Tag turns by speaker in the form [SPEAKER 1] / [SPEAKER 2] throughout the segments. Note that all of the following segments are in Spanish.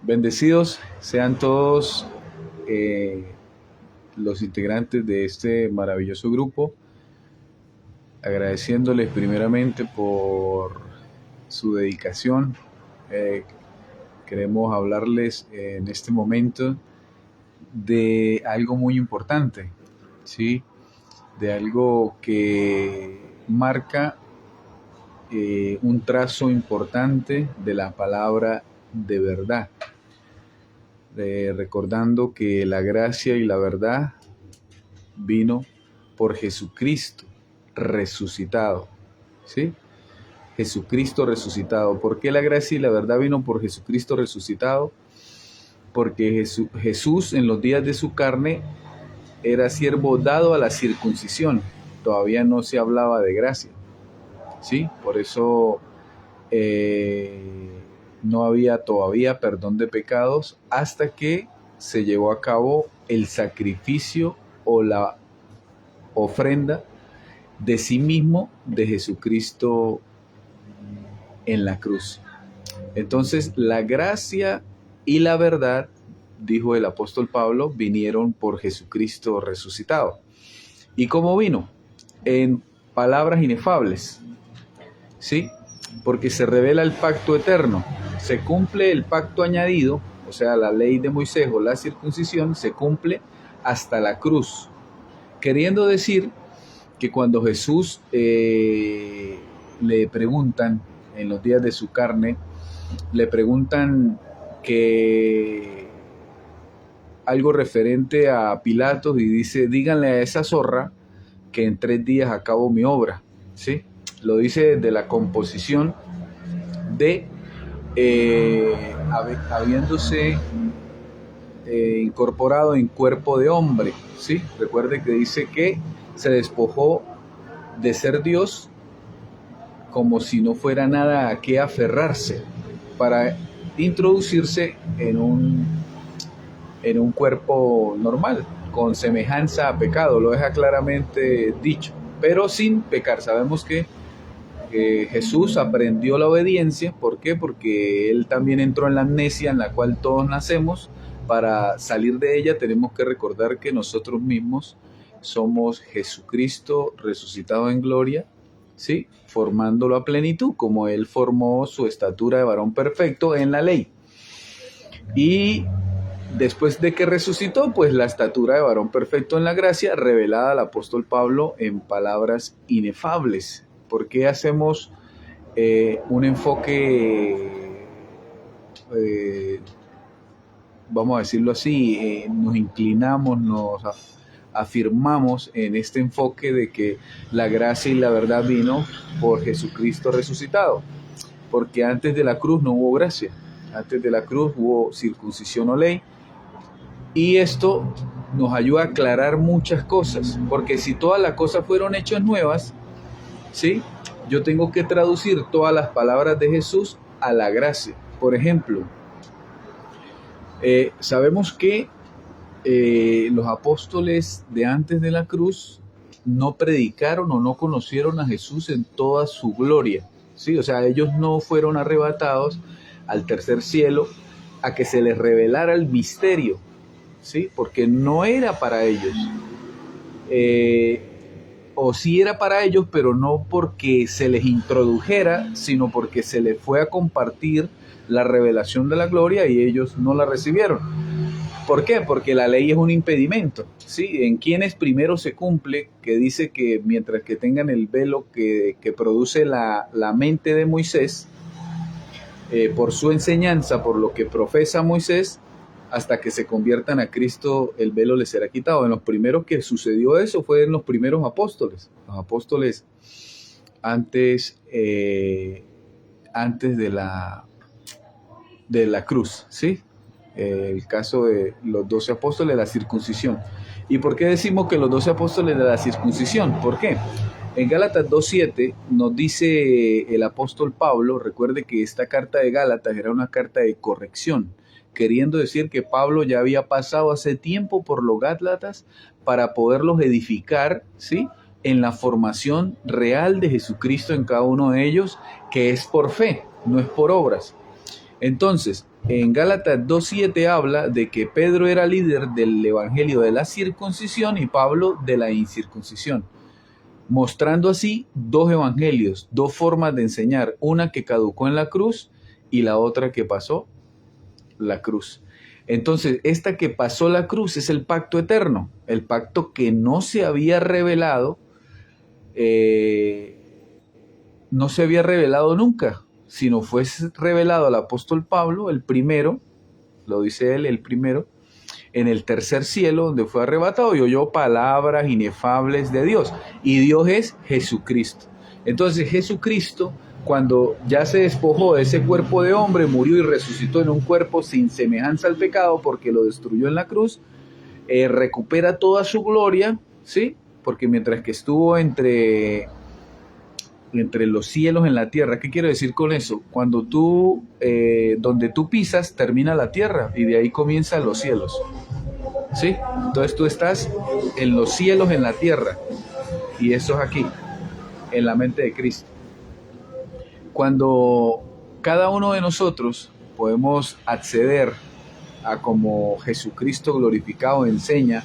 [SPEAKER 1] Bendecidos sean todos los integrantes de este maravilloso grupo, agradeciéndoles primeramente por su dedicación. Queremos hablarles en este momento de algo muy importante, ¿sí? De algo que marca un trazo importante de la palabra de verdad. Recordando que la gracia y la verdad vino por Jesucristo resucitado, ¿sí? Jesucristo resucitado. ¿Por qué la gracia y la verdad vino por Jesucristo resucitado? Porque Jesús en los días de su carne era siervo dado a la circuncisión. Todavía no se hablaba de gracia, ¿sí? Por eso no había todavía perdón de pecados hasta que se llevó a cabo el sacrificio o la ofrenda de sí mismo de Jesucristo en la cruz. Entonces, la gracia y la verdad, dijo el apóstol Pablo, vinieron por Jesucristo resucitado. ¿Y cómo vino? En palabras inefables, ¿sí? Porque se revela el pacto eterno, se cumple el pacto añadido, o sea, la ley de Moisés o la circuncisión, se cumple hasta la cruz, queriendo decir que cuando Jesús le preguntan en los días de su carne, le preguntan que algo referente a Pilatos y dice, díganle a esa zorra que en 3 días acabo mi obra, ¿sí? Lo dice desde la composición de habiéndose incorporado en cuerpo de hombre, ¿sí? Recuerde que dice que se despojó de ser Dios como si no fuera nada a qué aferrarse para introducirse en un cuerpo normal, con semejanza a pecado, lo deja claramente dicho, pero sin pecar. Sabemos que Jesús aprendió la obediencia. ¿Por qué? Porque Él también entró en la amnesia en la cual todos nacemos. Para salir de ella tenemos que recordar que nosotros mismos somos Jesucristo resucitado en gloria, ¿sí? Formándolo a plenitud, como Él formó su estatura de varón perfecto en la ley. Y después de que resucitó, pues la estatura de varón perfecto en la gracia, revelada al apóstol Pablo en palabras inefables. ¿Por qué hacemos un enfoque, vamos a decirlo así, nos inclinamos, nos afirmamos en este enfoque de que la gracia y la verdad vino por Jesucristo resucitado? Porque antes de la cruz no hubo gracia, antes de la cruz hubo circuncisión o ley, y esto nos ayuda a aclarar muchas cosas, porque si todas las cosas fueron hechas nuevas, ¿sí? Yo tengo que traducir todas las palabras de Jesús a la gracia. Por ejemplo, sabemos que los apóstoles de antes de la cruz no predicaron o no conocieron a Jesús en toda su gloria, ¿sí? O sea, ellos no fueron arrebatados al tercer cielo a que se les revelara el misterio, ¿sí? Porque no era para ellos. O sí era para ellos, pero no porque se les introdujera, sino porque se les fue a compartir la revelación de la gloria y ellos no la recibieron. ¿Por qué? Porque la ley es un impedimento, ¿sí? En quienes primero se cumple, que dice que mientras que tengan el velo que produce la mente de Moisés, por su enseñanza, por lo que profesa Moisés, hasta que se conviertan a Cristo, el velo les será quitado. En los primeros que sucedió eso fue en los primeros apóstoles. Los apóstoles antes de la cruz, ¿sí? El caso de los 12 apóstoles de la circuncisión. ¿Y por qué decimos que los 12 apóstoles de la circuncisión? ¿Por qué? En Gálatas 2:7 nos dice el apóstol Pablo, recuerde que esta carta de Gálatas era una carta de corrección, queriendo decir que Pablo ya había pasado hace tiempo por los Gálatas para poderlos edificar, ¿sí? En la formación real de Jesucristo en cada uno de ellos, que es por fe, no es por obras. Entonces, en Gálatas 2:7 habla de que Pedro era líder del evangelio de la circuncisión y Pablo de la incircuncisión, mostrando así dos evangelios, dos formas de enseñar, una que caducó en la cruz y la otra que pasó la cruz. Entonces, esta que pasó la cruz es el pacto eterno, el pacto que no se había revelado, no se había revelado nunca, sino fue revelado al apóstol Pablo, el primero, lo dice él, el primero, en el tercer cielo, donde fue arrebatado y oyó palabras inefables de Dios. Y Dios es Jesucristo. Entonces Jesucristo, cuando ya se despojó de ese cuerpo de hombre, murió y resucitó en un cuerpo sin semejanza al pecado, porque lo destruyó en la cruz, recupera toda su gloria, ¿sí? Porque mientras que estuvo entre los cielos en la tierra. ¿Qué quiero decir con eso? Cuando tú, donde tú pisas, termina la tierra y de ahí comienzan los cielos. ¿Sí? Entonces tú estás en los cielos, en la tierra, y eso es aquí, en la mente de Cristo. Cuando cada uno de nosotros podemos acceder a como Jesucristo glorificado enseña,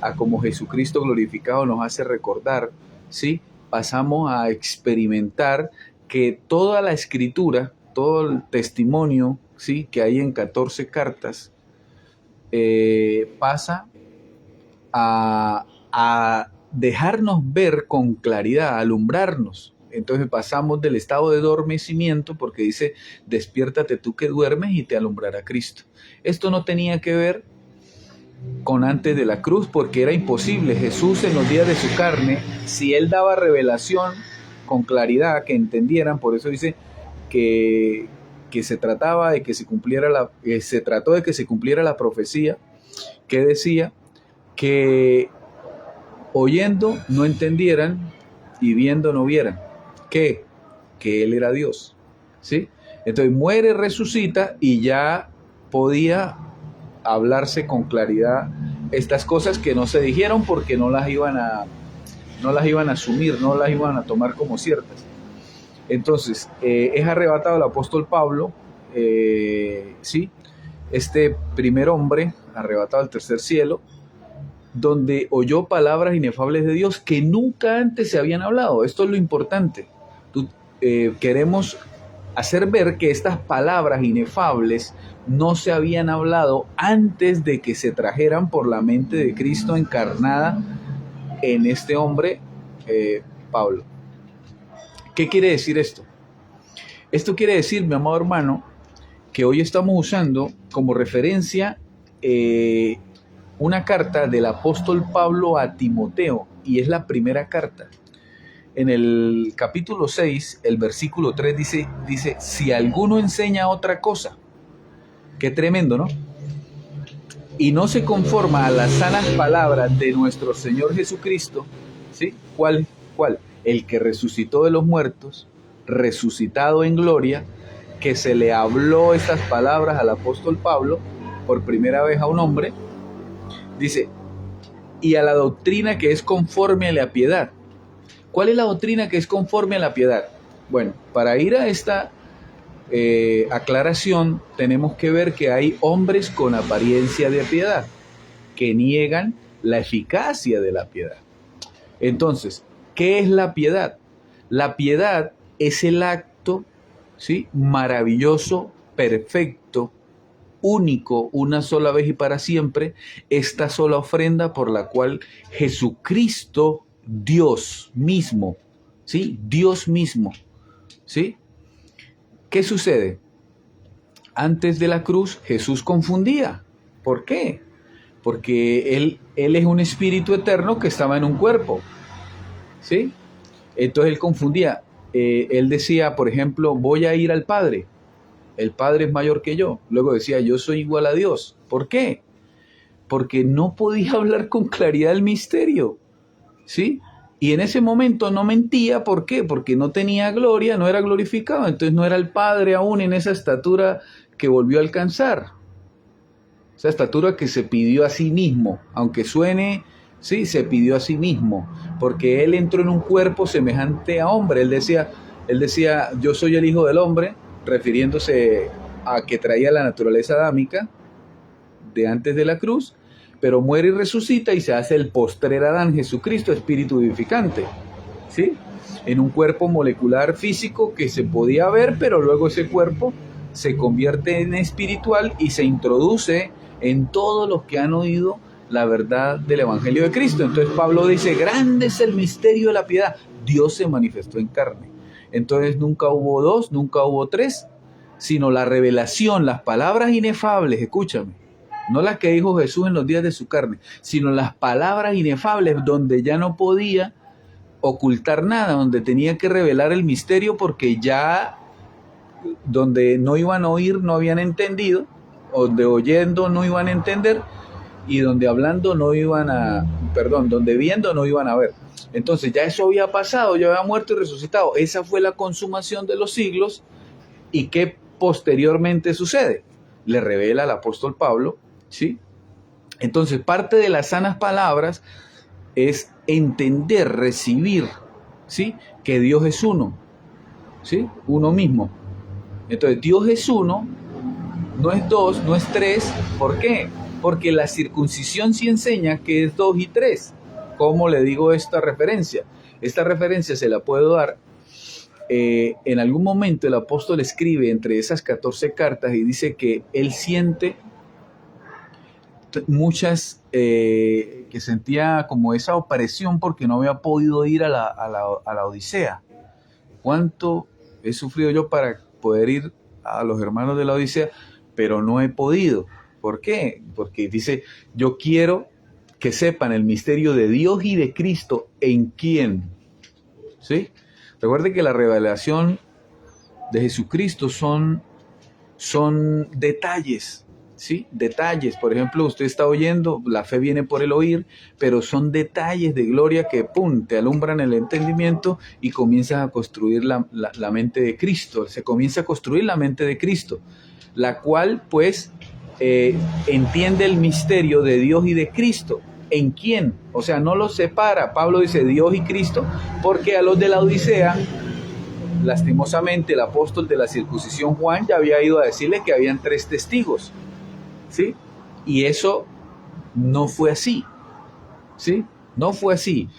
[SPEAKER 1] a como Jesucristo glorificado nos hace recordar, ¿sí? Pasamos a experimentar que toda la escritura, todo el testimonio, ¿sí?, que hay en 14 cartas, pasa a dejarnos ver con claridad, a alumbrarnos. Entonces pasamos del estado de adormecimiento, porque dice, despiértate tú que duermes y te alumbrará Cristo. Esto no tenía que ver con antes de la cruz, porque era imposible. Jesús en los días de su carne, si él daba revelación con claridad, que entendieran, por eso dice que se trataba de que se cumpliera se trató de que se cumpliera la profecía que decía que oyendo no entendieran y viendo no vieran. ¿Qué? Que él era Dios, ¿sí? Entonces muere, resucita y ya podía hablarse con claridad estas cosas que no se dijeron porque no las iban a asumir, no las iban a tomar como ciertas. Entonces, es arrebatado el apóstol Pablo, ¿sí? Este primer hombre arrebatado al tercer cielo, donde oyó palabras inefables de Dios que nunca antes se habían hablado. Esto es lo importante. Queremos hacer ver que estas palabras inefables no se habían hablado antes de que se trajeran por la mente de Cristo encarnada en este hombre, Pablo. ¿Qué quiere decir esto? Esto quiere decir, mi amado hermano, que hoy estamos usando como referencia una carta del apóstol Pablo a Timoteo, y es la primera carta. En el capítulo 6, el versículo 3 dice, si alguno enseña otra cosa, qué tremendo, ¿no? Y no se conforma a las sanas palabras de nuestro Señor Jesucristo, ¿sí? ¿Cuál? El que resucitó de los muertos, resucitado en gloria, que se le habló estas palabras al apóstol Pablo por primera vez a un hombre, dice, y a la doctrina que es conforme a la piedad. ¿Cuál es la doctrina que es conforme a la piedad? Bueno, para ir a esta aclaración tenemos que ver que hay hombres con apariencia de piedad que niegan la eficacia de la piedad. Entonces, ¿qué es la piedad? La piedad es el acto, ¿sí?, maravilloso, perfecto, único, una sola vez y para siempre, esta sola ofrenda por la cual Jesucristo, Dios mismo, ¿sí?, Dios mismo, ¿sí? ¿Qué sucede? Antes de la cruz, Jesús confundía. ¿Por qué? Porque él es un espíritu eterno que estaba en un cuerpo, ¿sí? Entonces él confundía. Él decía, por ejemplo, voy a ir al Padre. El Padre es mayor que yo. Luego decía, yo soy igual a Dios. ¿Por qué? Porque no podía hablar con claridad el misterio, ¿sí? Y en ese momento no mentía. ¿Por qué? Porque no tenía gloria, no era glorificado. Entonces no era el Padre aún en esa estatura que volvió a alcanzar. Esa estatura que se pidió a sí mismo, aunque suene, sí, se pidió a sí mismo, porque él entró en un cuerpo semejante a hombre. Él decía, yo soy el Hijo del Hombre, refiriéndose que traía la naturaleza adámica de antes de la cruz, pero muere y resucita y se hace el postrer Adán, Jesucristo, espíritu vivificante, ¿sí? En un cuerpo molecular físico que se podía ver, pero luego ese cuerpo se convierte en espiritual y se introduce en todos los que han oído la verdad del Evangelio de Cristo. Entonces Pablo dice, grande es el misterio de la piedad. Dios se manifestó en carne. Entonces nunca hubo dos, nunca hubo tres, sino la revelación, las palabras inefables, escúchame, no las que dijo Jesús en los días de su carne, sino las palabras inefables donde ya no podía ocultar nada, donde tenía que revelar el misterio porque ya donde no iban a oír no habían entendido, donde oyendo no iban a entender y donde hablando no iban a, perdón, donde viendo no iban a ver. Entonces ya eso había pasado, ya había muerto y resucitado. Esa fue la consumación de los siglos. ¿Y qué posteriormente sucede? Le revela al apóstol Pablo, ¿sí? Entonces parte de las sanas palabras es entender, recibir, ¿sí? Que Dios es uno, ¿sí? Uno mismo. Entonces Dios es uno, no es dos, no es tres. ¿Por qué? Porque la circuncisión sí enseña que es 2 y 3. ¿Cómo le digo esta referencia? Esta referencia se la puedo dar. En algún momento el apóstol escribe entre esas 14 cartas y dice que él siente muchas, que sentía como esa opresión porque no había podido ir a la Odisea. ¿Cuánto he sufrido yo para poder ir a los hermanos de la Odisea? Pero no he podido. ¿Por qué? Porque dice, yo quiero que sepan el misterio de Dios y de Cristo en quién. ¿Sí? Recuerde que la revelación de Jesucristo son detalles, ¿sí? Detalles. Por ejemplo, usted está oyendo, la fe viene por el oír, pero son detalles de gloria que, ¡pum!, te alumbran el entendimiento y comienzas a construir la mente de Cristo. Se comienza a construir la mente de Cristo, la cual, pues, entiende el misterio de Dios y de Cristo. ¿En quién? O sea, no los separa. Pablo dice Dios y Cristo, porque a los de la Odisea, lastimosamente, el apóstol de la circuncisión Juan ya había ido a decirle que habían 3 testigos, ¿sí? Y eso no fue así, ¿sí? No fue así.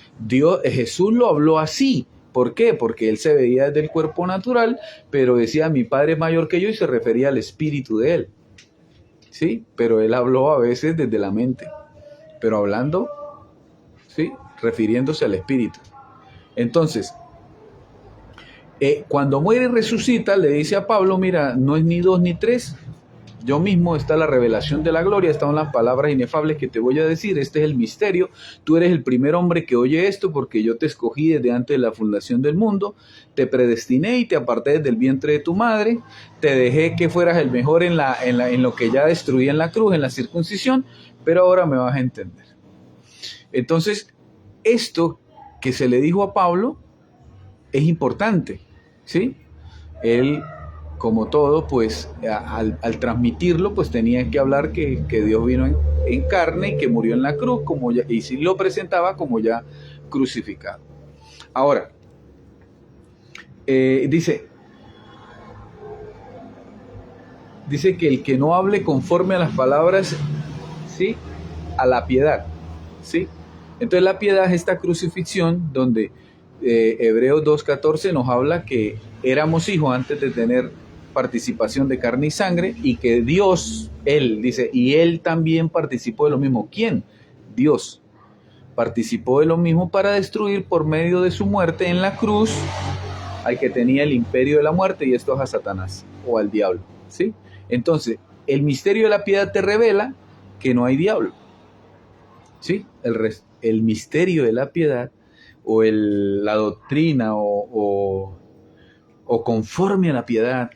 [SPEAKER 1] Jesús lo habló así. ¿Por qué? Porque él se veía desde el cuerpo natural, pero decía, mi Padre es mayor que yo, y se refería al espíritu de él, ¿sí? Pero él habló a veces desde la mente, pero hablando, ¿sí?, refiriéndose al espíritu. Entonces, cuando muere y resucita, le dice a Pablo, mira, no es ni 2 ni 3, yo mismo, está la revelación de la gloria, están las palabras inefables que te voy a decir, este es el misterio, tú eres el primer hombre que oye esto porque yo te escogí desde antes de la fundación del mundo, te predestiné y te aparté desde el vientre de tu madre, te dejé que fueras el mejor en lo que ya destruí en la cruz, en la circuncisión, pero ahora me vas a entender. Entonces, esto que se le dijo a Pablo es importante, ¿sí? Él, como todo, pues al transmitirlo, pues tenía que hablar que Dios vino en carne y que murió en la cruz, y si lo presentaba como ya crucificado. Ahora, dice que el que no hable conforme a las palabras, ¿sí?, a la piedad, ¿sí? Entonces la piedad es esta crucifixión donde Hebreos 2:14 nos habla que éramos hijos antes de tener participación de carne y sangre, y que Dios, él dice, y él también participó de lo mismo. ¿Quién? Dios participó de lo mismo para destruir por medio de su muerte en la cruz al que tenía el imperio de la muerte, y esto es a Satanás o al diablo, ¿sí? Entonces, el misterio de la piedad te revela que no hay diablo, ¿sí? El misterio de la piedad o la doctrina o conforme a la piedad,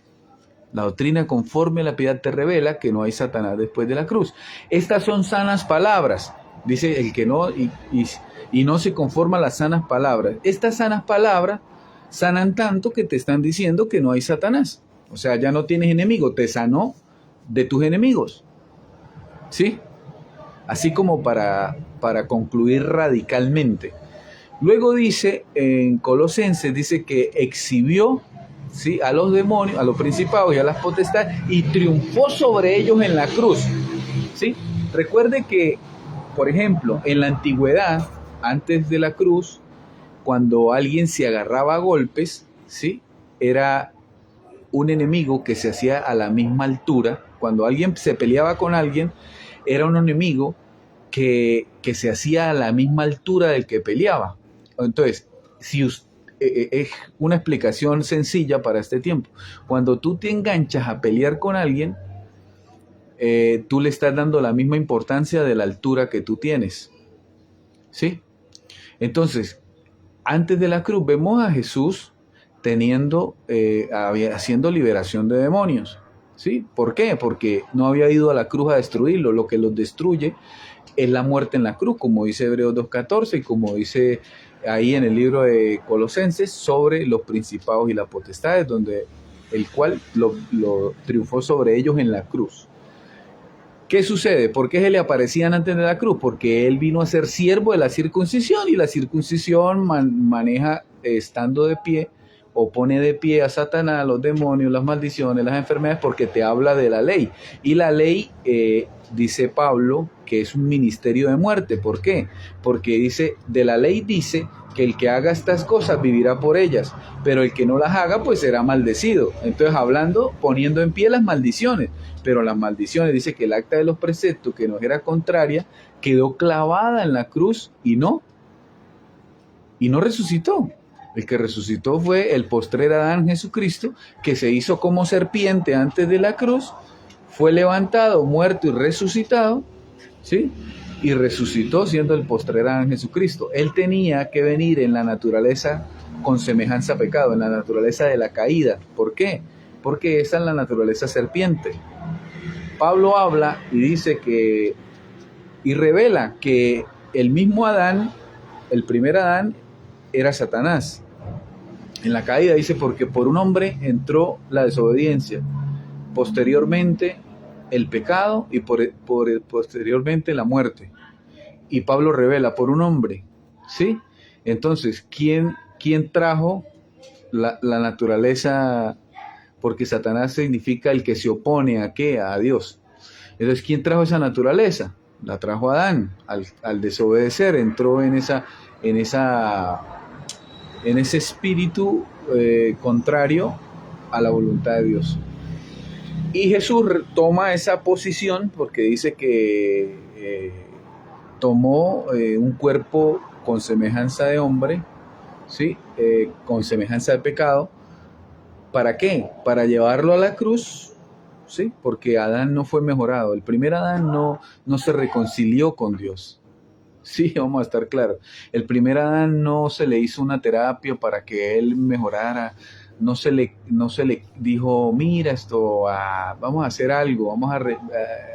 [SPEAKER 1] la doctrina conforme a la piedad te revela que no hay Satanás después de la cruz. Estas son sanas palabras, dice el que no, y no se conforma a las sanas palabras. Estas sanas palabras sanan tanto que te están diciendo que no hay Satanás. O sea, ya no tienes enemigo, te sanó de tus enemigos, ¿sí? Así como para concluir radicalmente. Luego dice, en Colosenses, dice que exhibió ¿sí?, a los demonios, a los principados y a las potestades, y triunfó sobre ellos en la cruz, ¿sí? Recuerde que, por ejemplo, en la antigüedad, antes de la cruz, cuando alguien se agarraba a golpes, ¿sí?, era un enemigo que se hacía a la misma altura. Cuando alguien se peleaba con alguien, era un enemigo que se hacía a la misma altura del que peleaba. Entonces, si es una explicación sencilla para este tiempo. Cuando tú te enganchas a pelear con alguien, tú le estás dando la misma importancia de la altura que tú tienes, ¿sí? Entonces, antes de la cruz vemos a Jesús haciendo liberación de demonios, ¿sí? ¿Por qué? Porque no había ido a la cruz a destruirlo. Lo que los destruye es la muerte en la cruz, como dice Hebreos 2:14 y como dice ahí en el libro de Colosenses sobre los principados y las potestades, donde el cual lo triunfó sobre ellos en la cruz. ¿Qué sucede? ¿Por qué se le aparecían antes de la cruz? Porque él vino a ser siervo de la circuncisión, y la circuncisión maneja, estando de pie, o pone de pie a Satanás, a los demonios, las maldiciones, las enfermedades, porque te habla de la ley. Y la ley, dice Pablo, que es un ministerio de muerte. ¿Por qué? Porque dice, de la ley dice que el que haga estas cosas vivirá por ellas, pero el que no las haga pues será maldecido. Entonces, hablando, poniendo en pie las maldiciones. Pero las maldiciones, dice que el acta de los preceptos, que nos era contraria, quedó clavada en la cruz y no resucitó. El que resucitó fue el postrer Adán, Jesucristo, que se hizo como serpiente antes de la cruz, fue levantado, muerto y resucitado, ¿sí? Y resucitó siendo el postrer Adán, Jesucristo. Él tenía que venir en la naturaleza con semejanza a pecado, en la naturaleza de la caída. ¿Por qué? Porque esa es la naturaleza serpiente. Pablo habla y dice que, y revela que el mismo Adán, el primer Adán, era Satanás. En la caída dice, porque por un hombre entró la desobediencia, posteriormente el pecado y posteriormente la muerte. Y Pablo revela, por un hombre, ¿sí? Entonces, ¿quién trajo la naturaleza? Porque Satanás significa el que se opone ¿a qué? A Dios. Entonces, ¿quién trajo esa naturaleza? La trajo Adán. Al desobedecer, entró en ese espíritu contrario a la voluntad de Dios. Y Jesús toma esa posición porque dice que tomó un cuerpo con semejanza de hombre, ¿sí? Con semejanza de pecado. ¿Para qué? Para llevarlo a la cruz, ¿sí? Porque Adán no fue mejorado. El primer Adán no se reconcilió con Dios. Sí, vamos a estar claros. El primer Adán no se le hizo una terapia para que él mejorara. No se le dijo, mira esto, vamos a hacer algo,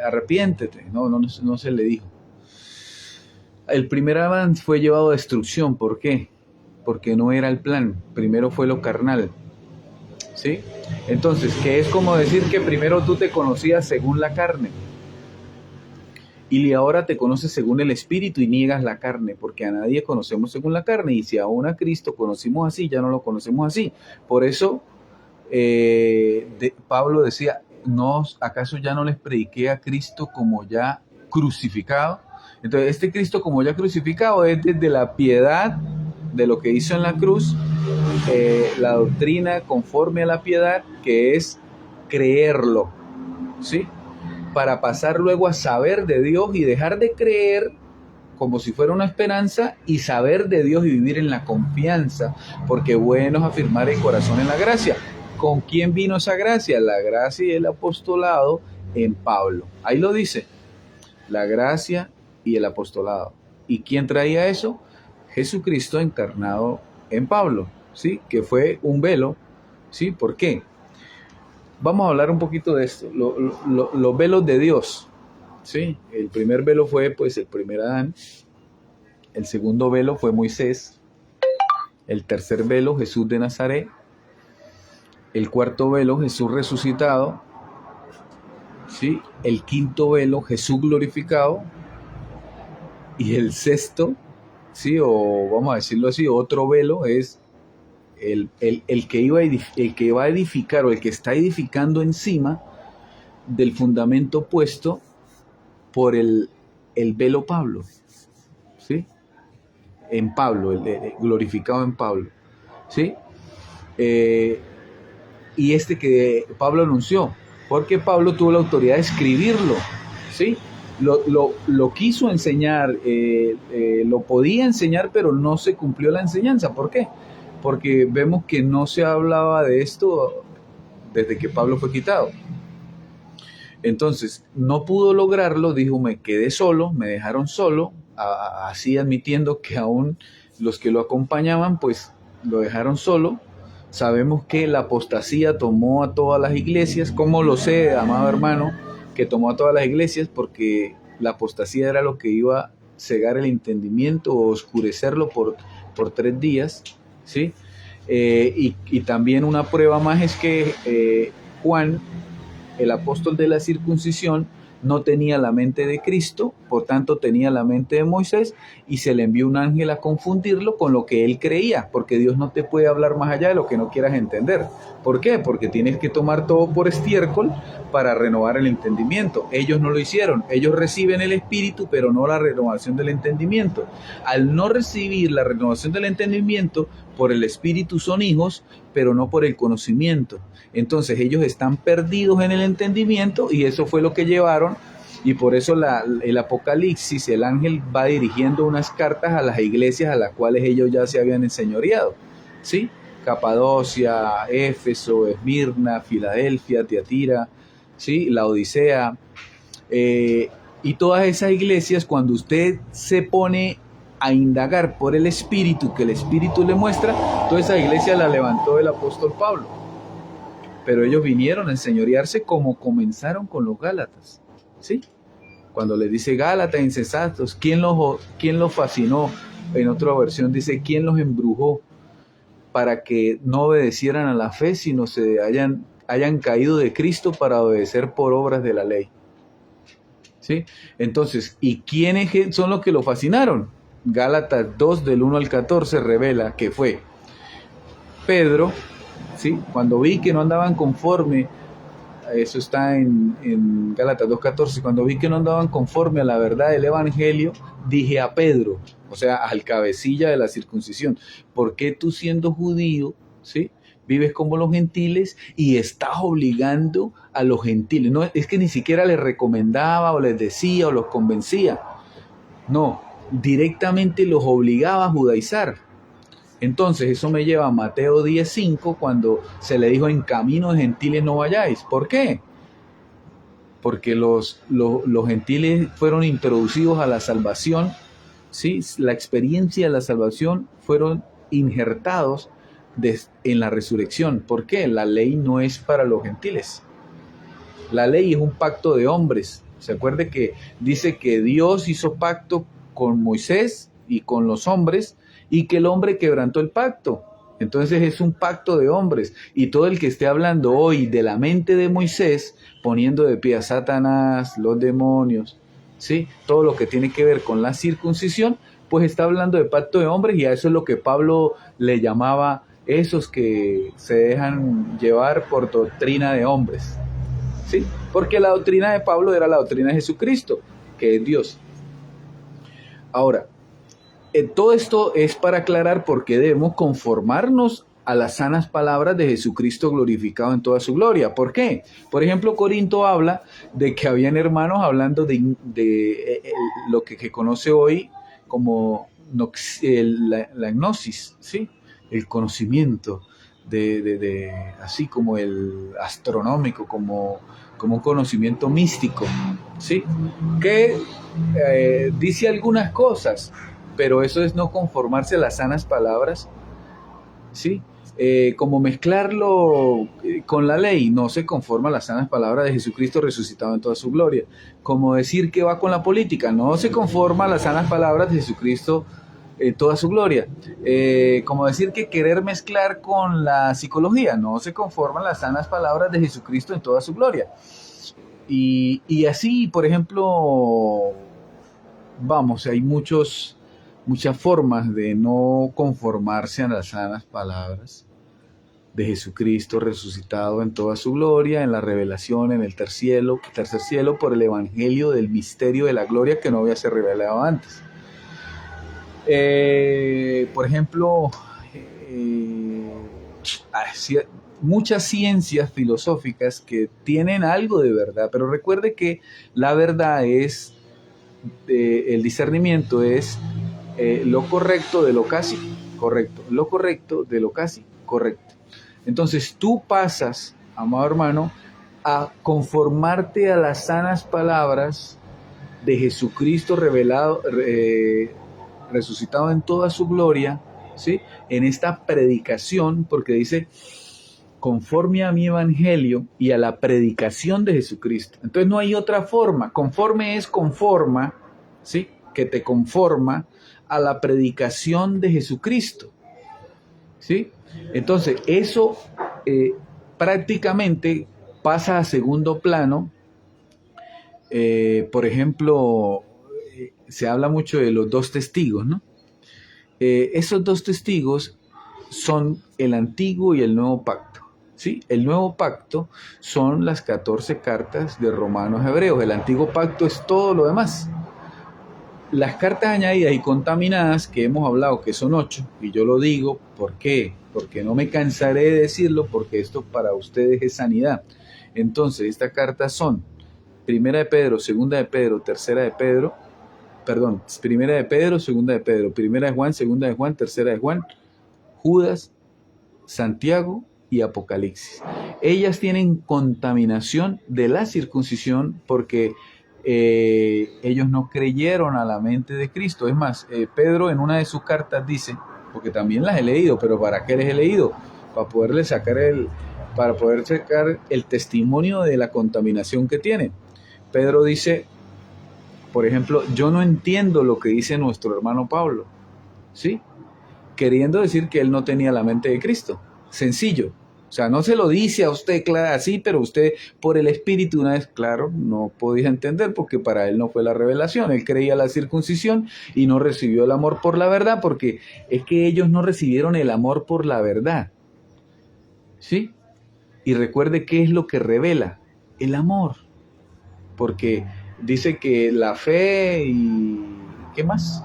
[SPEAKER 1] arrepiéntete. No se le dijo. El primer Adán fue llevado a destrucción. ¿Por qué? Porque no era el plan. Primero fue lo carnal. ¿Sí? Entonces, que es como decir que primero tú te conocías según la carne y ahora te conoces según el espíritu y niegas la carne, porque a nadie conocemos según la carne, y si aún a Cristo conocimos así, ya no lo conocemos así. Por eso Pablo decía, ¿acaso ya no les prediqué a Cristo como ya crucificado? Entonces, este Cristo como ya crucificado es desde la piedad de lo que hizo en la cruz, la doctrina conforme a la piedad, que es creerlo, ¿sí? Para pasar luego a saber de Dios y dejar de creer como si fuera una esperanza y saber de Dios y vivir en la confianza, porque bueno es afirmar el corazón en la gracia. ¿Con quién vino esa gracia? La gracia y el apostolado en Pablo. Ahí lo dice, la gracia y el apostolado. ¿Y quién traía eso? Jesucristo encarnado en Pablo, ¿sí? Que fue un velo, ¿sí? ¿Por qué? Vamos a hablar un poquito de esto, los velos de Dios, ¿sí? El primer velo fue pues el primer Adán, el segundo velo fue Moisés, el tercer velo Jesús de Nazaret, el cuarto velo Jesús resucitado, ¿sí? El quinto velo Jesús glorificado, y el sexto, ¿sí? O vamos a decirlo así, otro velo es el que el que va a edificar o el que está edificando encima del fundamento puesto por el velo Pablo, ¿sí? En Pablo, glorificado en Pablo, ¿sí? Y este que Pablo anunció, porque Pablo tuvo la autoridad de escribirlo, ¿sí? Lo quiso enseñar, lo podía enseñar, pero no se cumplió la enseñanza. ¿Por qué? Porque vemos que no se hablaba de esto desde que Pablo fue quitado. Entonces, no pudo lograrlo, dijo, me quedé solo, me dejaron solo, así admitiendo que aún los que lo acompañaban, pues lo dejaron solo. Sabemos que la apostasía tomó a todas las iglesias. ¿Cómo lo sé, amado hermano? Que tomó a todas las iglesias porque la apostasía era lo que iba a cegar el entendimiento o oscurecerlo por 3 días, ¿sí? Y también una prueba más es que Juan, el apóstol de la circuncisión, no tenía la mente de Cristo, por tanto tenía la mente de Moisés, y se le envió un ángel a confundirlo con lo que él creía, porque Dios no te puede hablar más allá de lo que no quieras entender. ¿Por qué? Porque tienes que tomar todo por estiércol para renovar el entendimiento. Ellos no lo hicieron, ellos reciben el Espíritu, pero no la renovación del entendimiento. Al no recibir la renovación del entendimiento, por el Espíritu son hijos, pero no por el conocimiento. Entonces ellos están perdidos en el entendimiento y eso fue lo que llevaron, y por eso el Apocalipsis, el ángel va dirigiendo unas cartas a las iglesias a las cuales ellos ya se habían enseñoreado, ¿sí? Capadocia, Éfeso, Esmirna, Filadelfia, Tiatira, ¿sí? La Odisea, y todas esas iglesias, cuando usted se pone a indagar por el Espíritu, que el Espíritu le muestra, toda esa iglesia la levantó el apóstol Pablo. Pero ellos vinieron a enseñorearse como comenzaron con los Gálatas, ¿sí? Cuando les dice Gálatas insensatos, ¿quién los fascinó? En otra versión dice, ¿quién los embrujó para que no obedecieran a la fe, sino se hayan caído de Cristo para obedecer por obras de la ley? ¿Sí? Entonces, ¿y quiénes son los que lo fascinaron? Gálatas 2 del 1 al 14 revela que fue Pedro, ¿sí? Cuando vi que no andaban conforme, eso está en Gálatas 2:14, cuando vi que no andaban conforme a la verdad del Evangelio, dije a Pedro, o sea, al cabecilla de la circuncisión, ¿por qué tú siendo judío, ¿sí?, vives como los gentiles y estás obligando a los gentiles? No, es que ni siquiera les recomendaba o les decía o los convencía, no, directamente los obligaba a judaizar. Entonces eso me lleva a Mateo 10:5, cuando se le dijo, en camino de gentiles no vayáis. ¿Por qué? Porque los gentiles fueron introducidos a la salvación, ¿sí? La experiencia de la salvación fueron injertados en la resurrección. ¿Por qué? La ley no es para los gentiles. La ley es un pacto de hombres. Se acuerde que dice que Dios hizo pacto con Moisés y con los hombres, y que el hombre quebrantó el pacto. Entonces es un pacto de hombres, y todo el que esté hablando hoy de la mente de Moisés, poniendo de pie a Satanás, los demonios, ¿sí?, todo lo que tiene que ver con la circuncisión, pues está hablando de pacto de hombres, y a eso es lo que Pablo le llamaba esos que se dejan llevar por doctrina de hombres, ¿sí? Porque la doctrina de Pablo era la doctrina de Jesucristo, que es Dios. Ahora, todo esto es para aclarar por qué debemos conformarnos a las sanas palabras de Jesucristo glorificado en toda su gloria. ¿Por qué? Por ejemplo, Corinto habla de que habían hermanos hablando de lo que conoce hoy como la gnosis, ¿sí?, el conocimiento, así como el astronómico, como un conocimiento místico, ¿sí?, que dice algunas cosas, pero eso es no conformarse a las sanas palabras, ¿sí? Como mezclarlo con la ley, no se conforma a las sanas palabras de Jesucristo resucitado en toda su gloria. Como decir que va con la política, no se conforma a las sanas palabras de Jesucristo en toda su gloria. Como decir que querer mezclar con la psicología, no se conforma a las sanas palabras de Jesucristo en toda su gloria. Y así, por ejemplo, vamos, hay muchas formas de no conformarse a las sanas palabras, de Jesucristo resucitado en toda su gloria, en la revelación, en el tercer cielo, por el evangelio del misterio de la gloria que no había sido revelado antes. Por ejemplo, muchas ciencias filosóficas que tienen algo de verdad, pero recuerde que la verdad es, el discernimiento es lo correcto de lo casi correcto, lo correcto de lo casi correcto. Entonces tú pasas, amado hermano, a conformarte a las sanas palabras de Jesucristo revelado, resucitado en toda su gloria, ¿sí? En esta predicación, porque dice, conforme a mi evangelio y a la predicación de Jesucristo. Entonces no hay otra forma. Conforme es conforma, ¿sí? Que te conforma a la predicación de Jesucristo, ¿sí? Entonces eso prácticamente pasa a segundo plano. Por ejemplo, se habla mucho de los dos testigos, ¿no? Esos dos testigos son el antiguo y el nuevo pacto, ¿sí? El nuevo pacto son las 14 cartas de Romanos Hebreos. El antiguo pacto es todo lo demás. Las cartas añadidas y contaminadas que hemos hablado, que son 8, y yo lo digo, ¿por qué? Porque no me cansaré de decirlo, porque esto para ustedes es sanidad. Entonces, estas cartas son Primera de Pedro, Segunda de Pedro, Tercera de Pedro, perdón, Primera de Pedro, Segunda de Pedro, Primera de Juan, Segunda de Juan, Tercera de Juan, Judas, Santiago y Apocalipsis. Ellas tienen contaminación de la circuncisión porque ellos no creyeron a la mente de Cristo. Es más, Pedro en una de sus cartas dice, porque también las he leído, pero ¿para qué les he leído? Para poder sacar el testimonio de la contaminación que tienen. Pedro dice, por ejemplo, yo no entiendo lo que dice nuestro hermano Pablo, ¿sí? Queriendo decir que él no tenía la mente de Cristo. Sencillo. O sea, no se lo dice a usted claro, así, pero usted por el Espíritu una vez, claro, no podía entender porque para él no fue la revelación. Él creía la circuncisión y no recibió el amor por la verdad porque es que ellos no recibieron el amor por la verdad. ¿Sí? Y recuerde qué es lo que revela. El amor. Porque dice que la fe y... ¿qué más?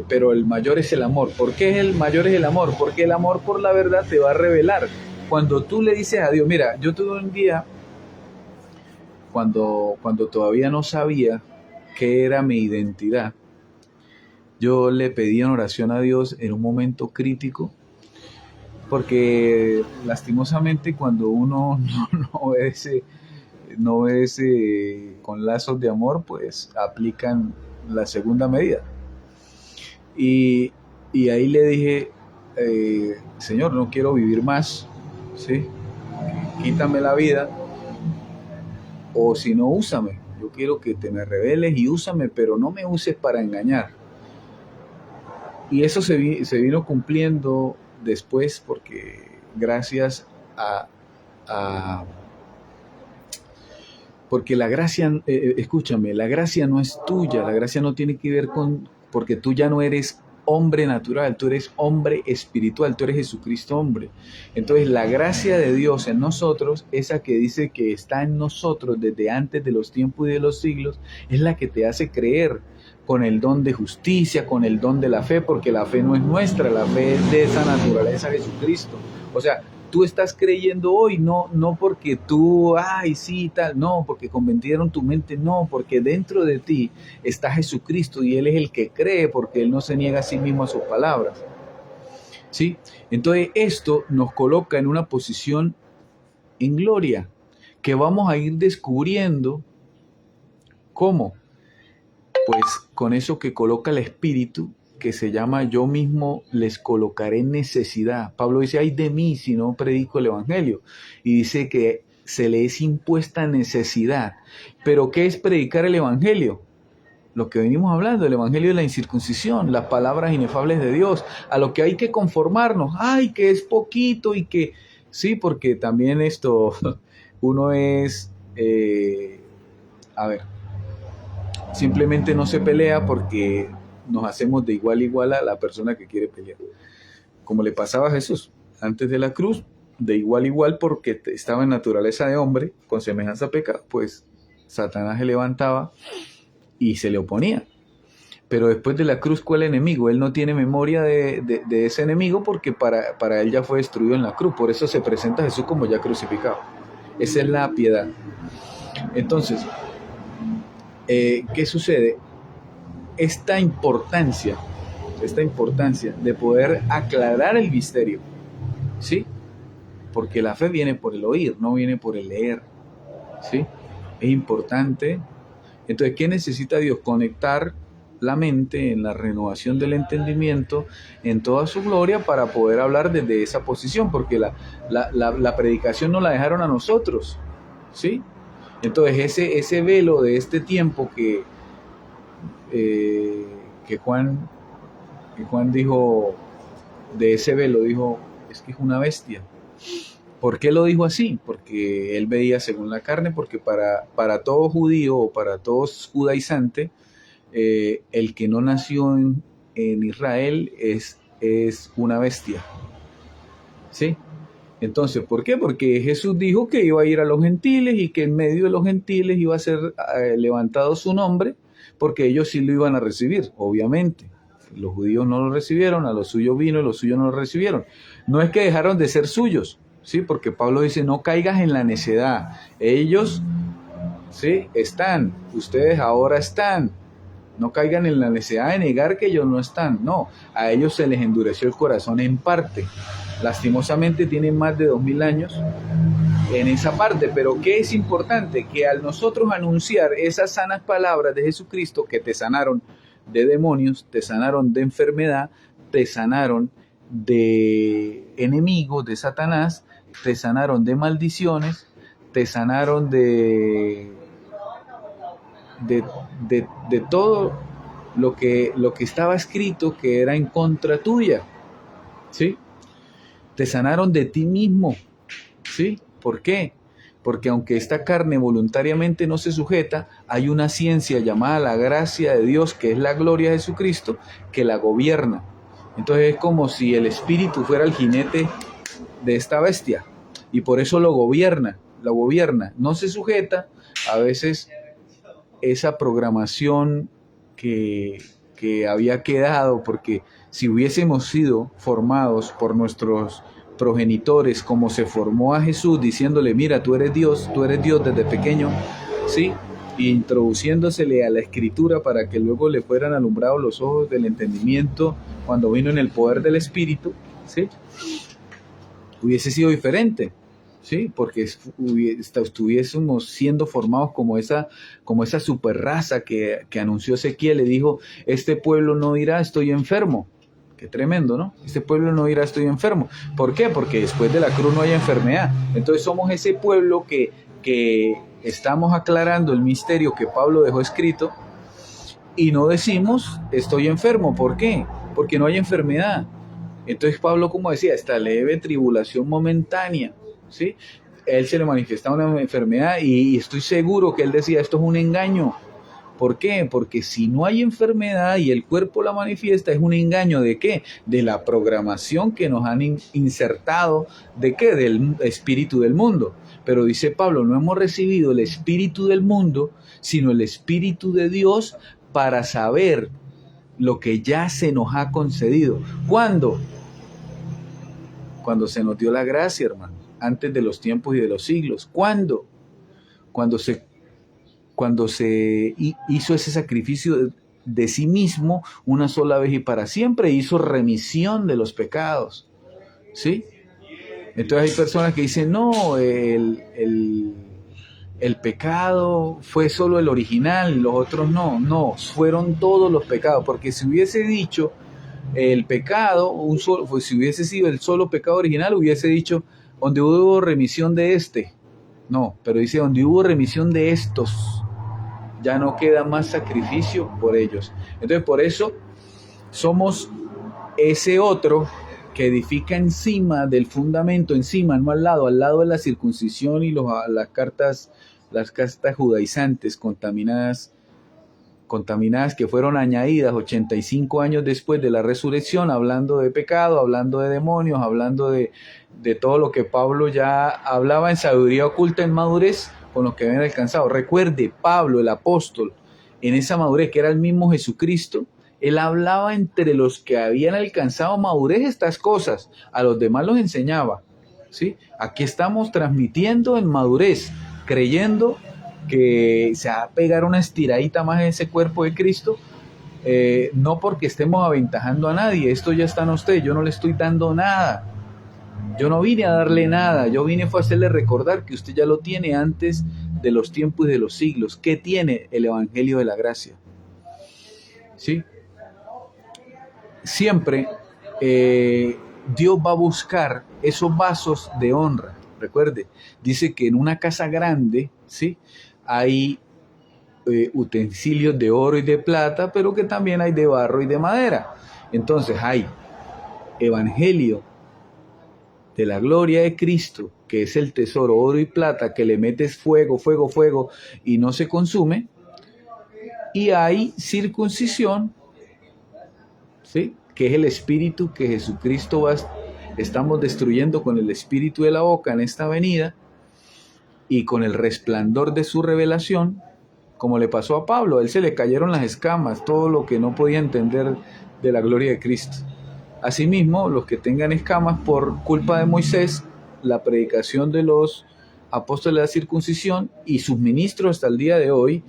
[SPEAKER 1] Pero el mayor es el amor. ¿Por qué el mayor es el amor? Porque el amor por la verdad te va a revelar. Cuando tú le dices a Dios, mira, yo tuve un día, cuando todavía no sabía qué era mi identidad, yo le pedí en oración a Dios en un momento crítico, porque lastimosamente cuando uno no obedece con lazos de amor, pues aplican la segunda medida. Y ahí le dije, Señor, no quiero vivir más, ¿sí? Quítame la vida, o si no, úsame. Yo quiero que te me reveles y úsame, pero no me uses para engañar. Y eso se vino cumpliendo después porque gracias porque la gracia, escúchame, la gracia no es tuya, la gracia no tiene que ver porque tú ya no eres hombre natural, tú eres hombre espiritual, tú eres Jesucristo hombre. Entonces la gracia de Dios en nosotros, esa que dice que está en nosotros desde antes de los tiempos y de los siglos, es la que te hace creer con el don de justicia, con el don de la fe, porque la fe no es nuestra, la fe es de esa naturaleza de Jesucristo. O sea, tú estás creyendo hoy, no porque tú, ay, sí, tal, no, porque convencieron tu mente, no, porque dentro de ti está Jesucristo y Él es el que cree, porque Él no se niega a sí mismo a sus palabras. ¿Sí? Entonces esto nos coloca en una posición en gloria, que vamos a ir descubriendo. ¿Cómo? Pues con eso que coloca el Espíritu, que se llama yo mismo les colocaré en necesidad. Pablo dice, ay de mí si no predico el Evangelio. Y dice que se le es impuesta necesidad. ¿Pero qué es predicar el Evangelio? Lo que venimos hablando, el Evangelio de la incircuncisión, las palabras inefables de Dios, a lo que hay que conformarnos. Ay, que es poquito y que... Sí, porque también esto, uno es... a ver, simplemente no se pelea porque nos hacemos de igual a igual a la persona que quiere pelear. como le pasaba a Jesús antes de la cruz, de igual a igual, porque estaba en naturaleza de hombre, con semejanza a pecado, pues Satanás se levantaba y se le oponía. Pero después de la cruz, ¿cuál enemigo? Él no tiene memoria de ese enemigo porque para él ya fue destruido en la cruz. Por eso se presenta a Jesús como ya crucificado. Esa es la piedad. Entonces, ¿qué sucede? Esta importancia de poder aclarar el misterio, ¿sí? Porque la fe viene por el oír, no viene por el leer, ¿sí? Es importante. Entonces, ¿qué necesita Dios? Conectar la mente en la renovación del entendimiento en toda su gloria para poder hablar desde esa posición, porque la predicación no la dejaron a nosotros, ¿sí? Entonces ese velo de este tiempo que Juan dijo, de ese velo dijo, es que es una bestia. ¿Por qué lo dijo así? Porque él veía según la carne, porque para todo judío o para todo judaizante, el que no nació en Israel es una bestia, ¿sí? Entonces, ¿por qué? Porque Jesús dijo que iba a ir a los gentiles y que en medio de los gentiles iba a ser levantado su nombre, porque ellos sí lo iban a recibir, obviamente. Los judíos no lo recibieron, a los suyos vino y los suyos no lo recibieron. No es que dejaron de ser suyos, ¿sí? Porque Pablo dice, no caigas en la necedad. Ellos, ¿sí? Están, ustedes ahora están. No caigan en la necesidad de negar que ellos no están. No, a ellos se les endureció el corazón en parte. Lastimosamente tienen más de 2000 años en esa parte. Pero ¿qué es importante? Que al nosotros anunciar esas sanas palabras de Jesucristo que te sanaron de demonios, te sanaron de enfermedad, te sanaron de enemigos, de Satanás, te sanaron de maldiciones, te sanaron de todo lo que estaba escrito que era en contra tuya, ¿sí? Te sanaron de ti mismo, ¿sí? ¿Por qué? Porque aunque esta carne voluntariamente no se sujeta, hay una ciencia llamada la gracia de Dios, que es la gloria de Jesucristo, que la gobierna. Entonces es como si el espíritu fuera el jinete de esta bestia, y por eso lo gobierna, no se sujeta a veces esa programación que había quedado, porque si hubiésemos sido formados por nuestros progenitores como se formó a Jesús, diciéndole, mira, tú eres Dios desde pequeño, ¿sí? Y introduciéndosele a la escritura para que luego le fueran alumbrados los ojos del entendimiento cuando vino en el poder del Espíritu, ¿sí? Hubiese sido diferente, ¿sí? Porque estuviésemos siendo formados como esa super raza que anunció Ezequiel. Le dijo, este pueblo no dirá estoy enfermo. Qué tremendo, ¿no? Este pueblo no dirá estoy enfermo. ¿Por qué? Porque después de la cruz no hay enfermedad. Entonces somos ese pueblo que estamos aclarando el misterio que Pablo dejó escrito y no decimos estoy enfermo. ¿Por qué? Porque no hay enfermedad. Entonces Pablo, como decía, esta leve tribulación momentánea, ¿sí? Él se le manifestaba una enfermedad y estoy seguro que él decía, esto es un engaño. ¿Por qué? Porque si no hay enfermedad y el cuerpo la manifiesta, es un engaño ¿de qué? De la programación que nos han insertado, ¿de qué? Del espíritu del mundo. Pero dice Pablo, no hemos recibido el espíritu del mundo, sino el espíritu de Dios para saber lo que ya se nos ha concedido. ¿Cuándo? Cuando se nos dio la gracia, hermano, antes de los tiempos y de los siglos. ¿Cuándo? Cuando se hizo ese sacrificio de sí mismo una sola vez y para siempre, hizo remisión de los pecados, ¿sí? Entonces hay personas que dicen, no, el pecado fue solo el original, los otros no, fueron todos los pecados, porque si hubiese dicho el pecado, si hubiese sido el solo pecado original, hubiese dicho, donde hubo remisión de este, no, pero dice, donde hubo remisión de estos, ya no queda más sacrificio por ellos. Entonces por eso somos ese otro que edifica encima del fundamento, encima, no al lado de la circuncisión y las castas judaizantes contaminadas contaminadas que fueron añadidas 85 años después de la resurrección, hablando de pecado, hablando de demonios, hablando de todo lo que Pablo ya hablaba en sabiduría oculta, en madurez, con lo que habían alcanzado. Recuerde, Pablo, el apóstol, en esa madurez, que era el mismo Jesucristo, él hablaba entre los que habían alcanzado madurez estas cosas, a los demás los enseñaba, ¿sí? Aquí estamos transmitiendo en madurez, creyendo que se va a pegar una estiradita más en ese cuerpo de Cristo, no porque estemos aventajando a nadie, esto ya está en usted, yo no le estoy dando nada, yo no vine a darle nada, yo vine fue a hacerle recordar que usted ya lo tiene antes de los tiempos y de los siglos. ¿Qué tiene el Evangelio de la Gracia? ¿Sí? Siempre Dios va a buscar esos vasos de honra. Recuerde, dice que en una casa grande, ¿sí?, hay utensilios de oro y de plata, pero que también hay de barro y de madera. Entonces hay Evangelio de la gloria de Cristo, que es el tesoro, oro y plata, que le metes fuego, fuego, fuego y no se consume. Y hay circuncisión, ¿sí?, que es el espíritu que Jesucristo estamos destruyendo con el espíritu de la boca en esta venida y con el resplandor de su revelación, como le pasó a Pablo. A él se le cayeron las escamas, todo lo que no podía entender de la gloria de Cristo. Asimismo, los que tengan escamas por culpa de Moisés, la predicación de los apóstoles de la circuncisión y sus ministros hasta el día de hoy,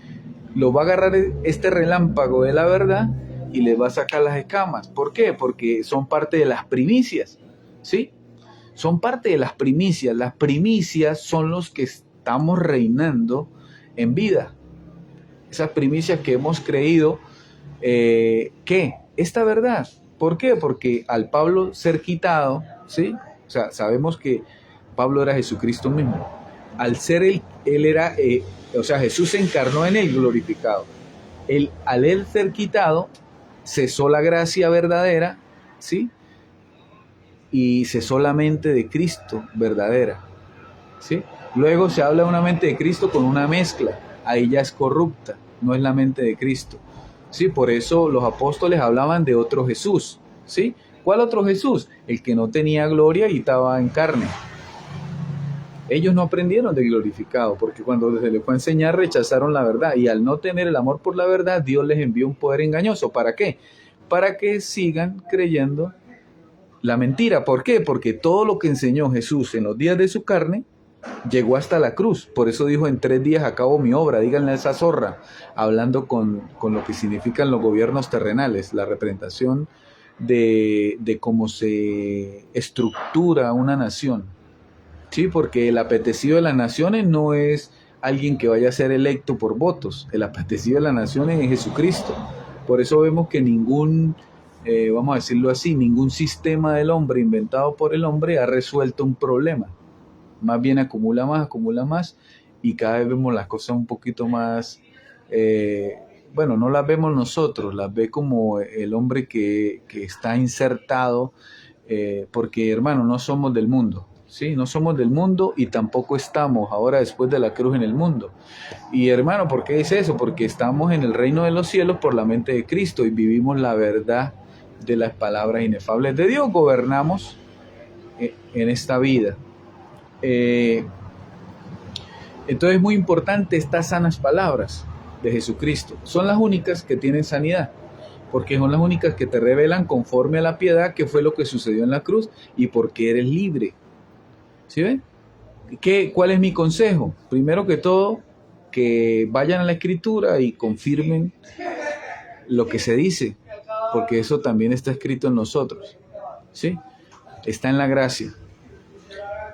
[SPEAKER 1] lo va a agarrar este relámpago de la verdad y les va a sacar las escamas. ¿Por qué? Porque son parte de las primicias, ¿sí? Son parte de las primicias. Las primicias son los que estamos reinando en vida. Esas primicias que hemos creído, ¿qué? Esta verdad. ¿Por qué? Porque al Pablo ser quitado, ¿sí? O sea, sabemos que Pablo era Jesucristo mismo. Al ser él era, o sea, Jesús se encarnó en él glorificado. Al él ser quitado, cesó la gracia verdadera, ¿sí? Y cesó la mente de Cristo verdadera, ¿sí? Luego se habla de una mente de Cristo con una mezcla. Ahí ya es corrupta, no es la mente de Cristo. Sí, por eso los apóstoles hablaban de otro Jesús, ¿sí? ¿Cuál otro Jesús? El que no tenía gloria y estaba en carne. Ellos no aprendieron de glorificado, porque cuando se les fue a enseñar rechazaron la verdad, y al no tener el amor por la verdad, Dios les envió un poder engañoso. ¿Para qué? Para que sigan creyendo la mentira. ¿Por qué? Porque todo lo que enseñó Jesús en los días de su carne llegó hasta la cruz. Por eso dijo: en 3 días acabo mi obra. Díganle a esa zorra, hablando con lo que significan los gobiernos terrenales, la representación de cómo se estructura una nación. Sí, porque el apetecido de las naciones no es alguien que vaya a ser electo por votos. El apetecido de las naciones es Jesucristo. Por eso vemos que ningún, vamos a decirlo así, ningún sistema del hombre inventado por el hombre ha resuelto un problema. Más bien acumula más, y cada vez vemos las cosas un poquito más, bueno, no las vemos nosotros, las ve como el hombre que está insertado, porque, hermano, no somos del mundo, ¿sí? No somos del mundo y tampoco estamos ahora después de la cruz en el mundo. Y, hermano, ¿por qué dice eso? Porque estamos en el reino de los cielos por la mente de Cristo y vivimos la verdad de las palabras inefables de Dios. Gobernamos en esta vida. Entonces es muy importante estas sanas palabras de Jesucristo. Son las únicas que tienen sanidad, porque son las únicas que te revelan conforme a la piedad que fue lo que sucedió en la cruz y porque eres libre. ¿Sí ven? ¿Cuál es mi consejo? Primero que todo, que vayan a la Escritura y confirmen lo que se dice, porque eso también está escrito en nosotros, ¿sí? Está en la gracia.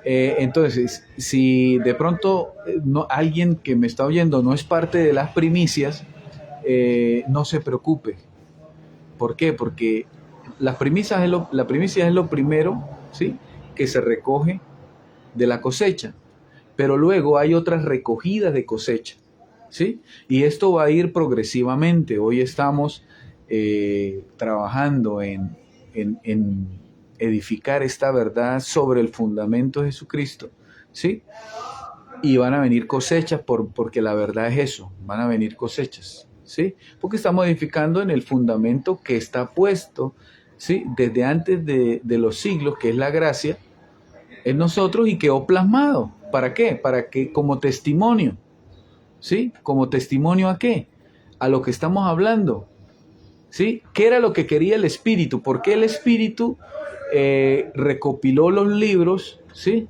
[SPEAKER 1] Entonces, si de pronto alguien que me está oyendo no es parte de las primicias, no se preocupe. ¿Por qué? Porque la primicia es lo primero, ¿sí?, que se recoge de la cosecha, pero luego hay otras recogidas de cosecha, ¿sí? Y esto va a ir progresivamente. Hoy estamos trabajando en edificar esta verdad sobre el fundamento de Jesucristo, ¿sí? Y van a venir cosechas porque la verdad es eso, van a venir cosechas, ¿sí? Porque está modificando en el fundamento que está puesto, ¿sí? Desde antes de los siglos, que es la gracia, en nosotros y quedó plasmado. ¿Para qué? Para que como testimonio, ¿sí? ¿Como testimonio a qué? A lo que estamos hablando, ¿sí? ¿Qué era lo que quería el Espíritu? ¿Por qué el Espíritu recopiló los libros, ¿sí?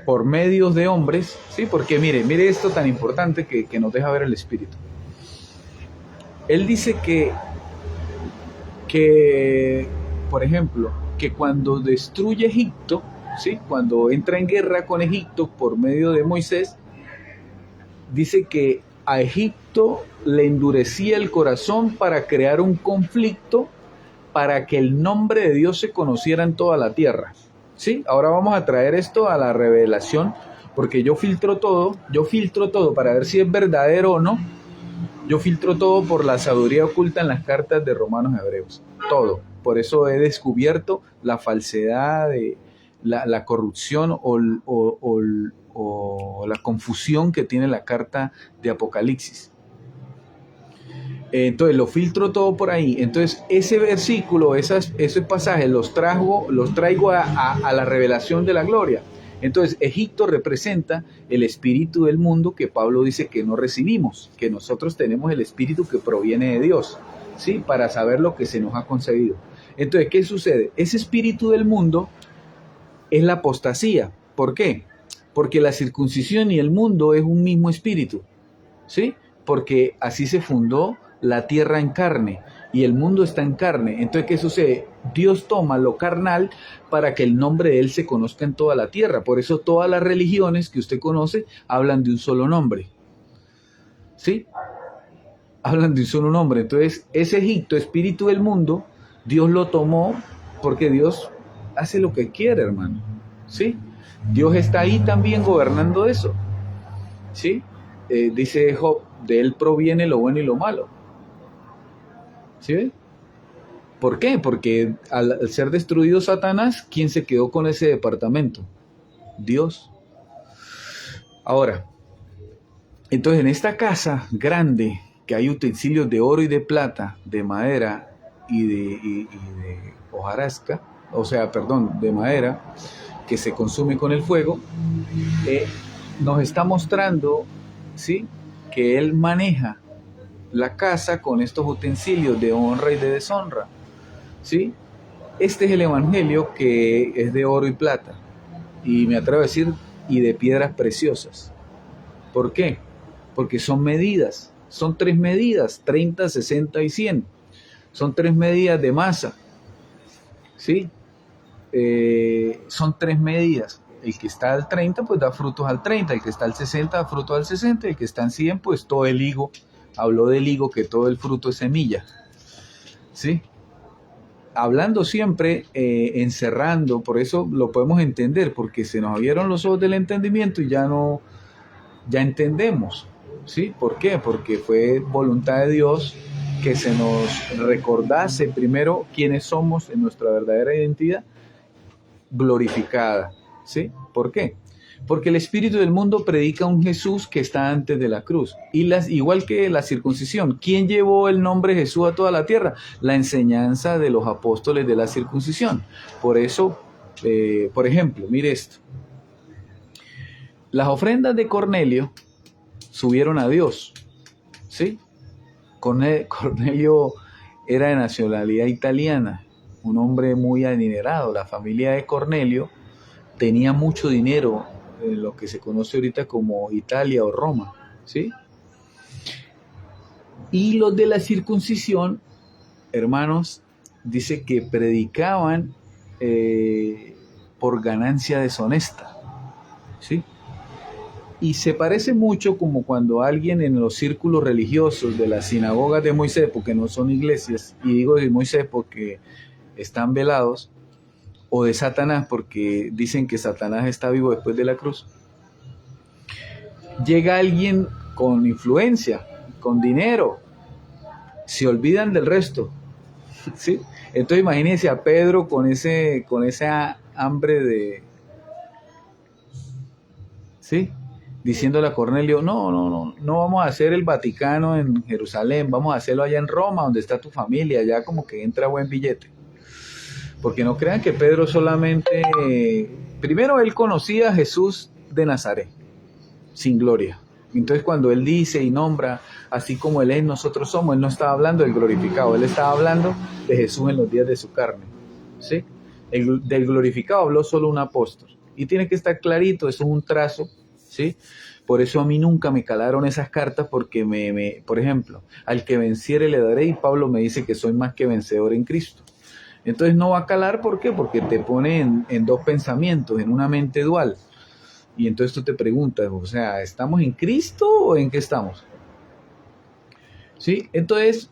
[SPEAKER 1] Por medios de hombres, ¿sí? Porque mire esto tan importante que nos deja ver el Espíritu. Él dice que, por ejemplo, que cuando destruye Egipto, ¿sí? Cuando entra en guerra con Egipto por medio de Moisés, dice que a Egipto le endurecía el corazón para crear un conflicto para que el nombre de Dios se conociera en toda la tierra. ¿Sí? Ahora vamos a traer esto a la revelación, porque yo filtro todo para ver si es verdadero o no. Yo filtro todo por la sabiduría oculta en las cartas de Romanos y Hebreos. Todo. Por eso he descubierto la falsedad, la corrupción o la confusión que tiene la carta de Apocalipsis. Entonces lo filtro todo por ahí. Entonces ese versículo, esos pasajes los traigo a la revelación de la gloria. Entonces Egipto representa el espíritu del mundo que Pablo dice que no recibimos, que nosotros tenemos el espíritu que proviene de Dios, ¿sí? Para saber lo que se nos ha concedido. Entonces, ¿qué sucede? Ese espíritu del mundo es la apostasía. ¿Por qué? Porque la circuncisión y el mundo es un mismo espíritu, ¿sí? Porque así se fundó la tierra en carne y el mundo está en carne. Entonces, ¿qué sucede? Dios toma lo carnal para que el nombre de Él se conozca en toda la tierra. Por eso todas las religiones que usted conoce hablan de un solo nombre, ¿sí? Hablan de un solo nombre. Entonces, ese Egipto, espíritu del mundo, Dios lo tomó porque Dios hace lo que quiere, hermano, ¿sí? Dios está ahí también gobernando eso, ¿sí? Dice Job, de Él proviene lo bueno y lo malo. ¿Sí ve? ¿Por qué? Porque al ser destruido Satanás, ¿quién se quedó con ese departamento? Dios. Ahora, entonces en esta casa grande, que hay utensilios de oro y de plata, de madera y de hojarasca, de madera, que se consume con el fuego, nos está mostrando, ¿sí?, que Él maneja la casa con estos utensilios de honra y de deshonra, ¿sí? Este es el evangelio que es de oro y plata, y me atrevo a decir, y de piedras preciosas. ¿Por qué? Porque son medidas, son 3 medidas, 30, 60 y 100. Son 3 medidas de masa, ¿sí? Son 3 medidas. El que está al 30, pues da frutos al 30. El que está al 60, da frutos al 60. El que está en 100, pues todo el higo. Habló del higo, que todo el fruto es semilla, ¿sí? Hablando siempre, encerrando, por eso lo podemos entender, porque se nos abrieron los ojos del entendimiento y ya entendemos, ¿sí? ¿Por qué? Porque fue voluntad de Dios que se nos recordase primero quiénes somos en nuestra verdadera identidad glorificada, ¿sí? ¿Por qué? Porque el espíritu del mundo predica un Jesús que está antes de la cruz. Igual que la circuncisión, ¿quién llevó el nombre Jesús a toda la tierra? La enseñanza de los apóstoles de la circuncisión. Por eso, por ejemplo, mire esto. Las ofrendas de Cornelio subieron a Dios, ¿sí? Cornelio era de nacionalidad italiana, un hombre muy adinerado. La familia de Cornelio tenía mucho dinero en lo que se conoce ahorita como Italia o Roma, ¿sí? Y los de la circuncisión, hermanos, dice que predicaban por ganancia deshonesta, ¿sí? Y se parece mucho como cuando alguien en los círculos religiosos de las sinagogas de Moisés, porque no son iglesias, y digo de Moisés porque están velados, o de Satanás, porque dicen que Satanás está vivo después de la cruz. Llega alguien con influencia, con dinero, se olvidan del resto, ¿sí? Entonces imagínense a Pedro con esa hambre de, ¿sí?, diciéndole a Cornelio, no vamos a hacer el Vaticano en Jerusalén, vamos a hacerlo allá en Roma, donde está tu familia, allá como que entra buen billete. Porque no crean que Pedro solamente, primero él conocía a Jesús de Nazaret, sin gloria. Entonces cuando él dice y nombra, así como él es, nosotros somos, él no estaba hablando del glorificado, él estaba hablando de Jesús en los días de su carne, ¿sí? Del glorificado habló solo un apóstol. Y tiene que estar clarito, eso es un trazo, ¿sí? Por eso a mí nunca me calaron esas cartas, porque por ejemplo, al que venciere le daré, y Pablo me dice que soy más que vencedor en Cristo. Entonces no va a calar, ¿por qué? Porque te pone en dos pensamientos, en una mente dual. Y entonces tú te preguntas, o sea, ¿estamos en Cristo o en qué estamos? ¿Sí? Entonces,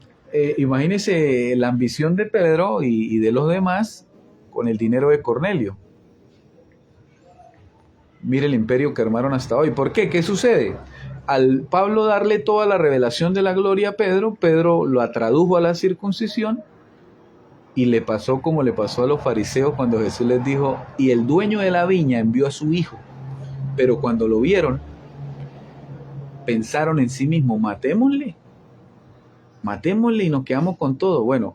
[SPEAKER 1] imagínese la ambición de Pedro y de los demás con el dinero de Cornelio. Mire el imperio que armaron hasta hoy. ¿Por qué? ¿Qué sucede? Al Pablo darle toda la revelación de la gloria a Pedro, Pedro lo tradujo a la circuncisión y le pasó como le pasó a los fariseos cuando Jesús les dijo, y el dueño de la viña envió a su hijo. Pero cuando lo vieron, pensaron en sí mismos, matémosle y nos quedamos con todo. Bueno,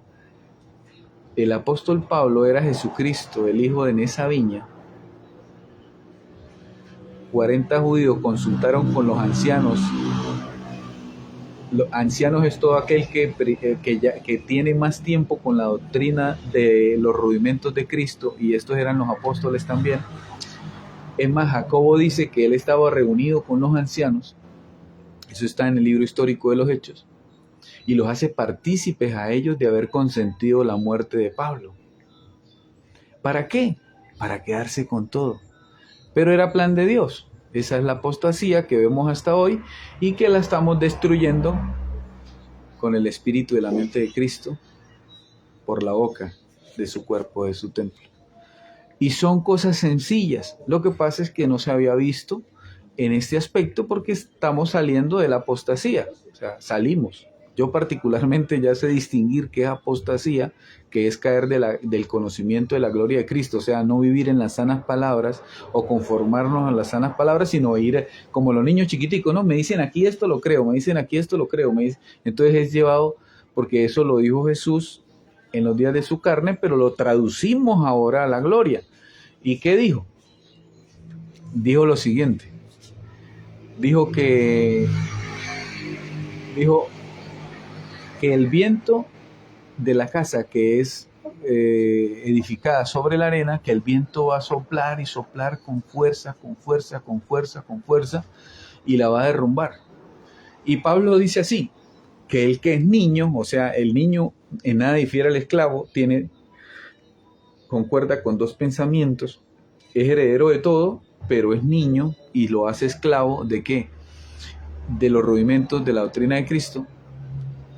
[SPEAKER 1] el apóstol Pablo era Jesucristo, el hijo de esa viña. 40 judíos consultaron con los ancianos. Los ancianos es todo aquel que tiene más tiempo con la doctrina de los rudimentos de Cristo, y estos eran los apóstoles también. Es más, Jacobo dice que él estaba reunido con los ancianos, eso está en el libro histórico de los Hechos, y los hace partícipes a ellos de haber consentido la muerte de Pablo. ¿Para qué? Para quedarse con todo. Pero era plan de Dios. Esa es la apostasía que vemos hasta hoy y que la estamos destruyendo con el espíritu de la mente de Cristo por la boca de su cuerpo, de su templo. Y son cosas sencillas. Lo que pasa es que no se había visto en este aspecto porque estamos saliendo de la apostasía. O sea, salimos. Yo particularmente ya sé distinguir qué es apostasía, que es caer del conocimiento de la gloria de Cristo. O sea, no vivir en las sanas palabras o conformarnos a las sanas palabras, sino ir como los niños chiquiticos, ¿no? Me dicen aquí esto lo creo, me dicen aquí esto lo creo. Entonces es llevado, porque eso lo dijo Jesús en los días de su carne, pero lo traducimos ahora a la gloria. ¿Y qué dijo? Dijo lo siguiente. Dijo que el viento de la casa que es edificada sobre la arena, que el viento va a soplar y soplar con fuerza, con fuerza, con fuerza, con fuerza, y la va a derrumbar. Y Pablo dice así, que el que es niño, o sea, el niño en nada difiere al esclavo, concuerda con dos pensamientos, es heredero de todo, pero es niño y lo hace esclavo ¿de qué? De los rudimentos de la doctrina de Cristo.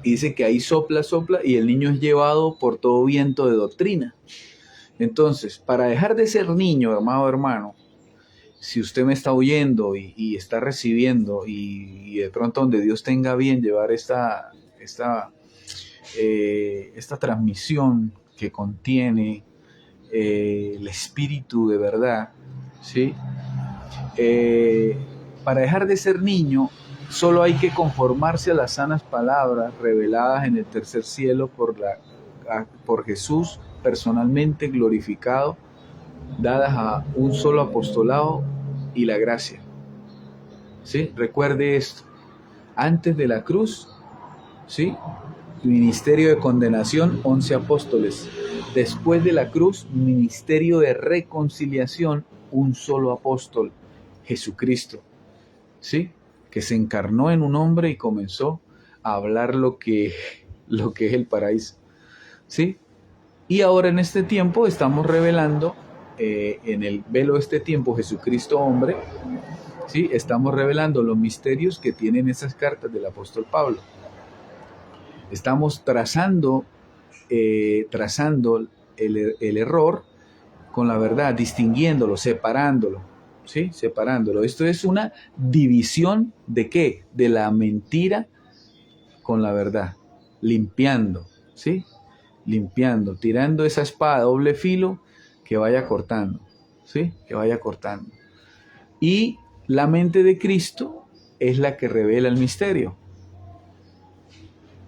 [SPEAKER 1] Y dice que ahí sopla y el niño es llevado por todo viento de doctrina. Entonces, para dejar de ser niño, amado hermano, si usted me está oyendo y está recibiendo y de pronto donde Dios tenga bien llevar esta transmisión que contiene el espíritu de verdad, ¿sí? Para dejar de ser niño, solo hay que conformarse a las sanas palabras reveladas en el tercer cielo por Jesús personalmente glorificado, dadas a un solo apostolado y la gracia. ¿Sí? Recuerde esto. Antes de la cruz, ¿sí? Ministerio de condenación, 11 apóstoles. Después de la cruz, ministerio de reconciliación, un solo apóstol, Jesucristo. ¿Sí? Que se encarnó en un hombre y comenzó a hablar lo que es el paraíso. ¿Sí? Y ahora en este tiempo estamos revelando, en el velo de este tiempo, Jesucristo hombre, ¿sí? Estamos revelando los misterios que tienen esas cartas del apóstol Pablo. Estamos trazando el error con la verdad, distinguiéndolo, separándolo. ¿Sí? Separándolo. Esto es una división ¿de qué? De la mentira con la verdad. Limpiando, ¿sí? Limpiando, tirando esa espada de doble filo que vaya cortando, ¿sí? Que vaya cortando. Y la mente de Cristo es la que revela el misterio.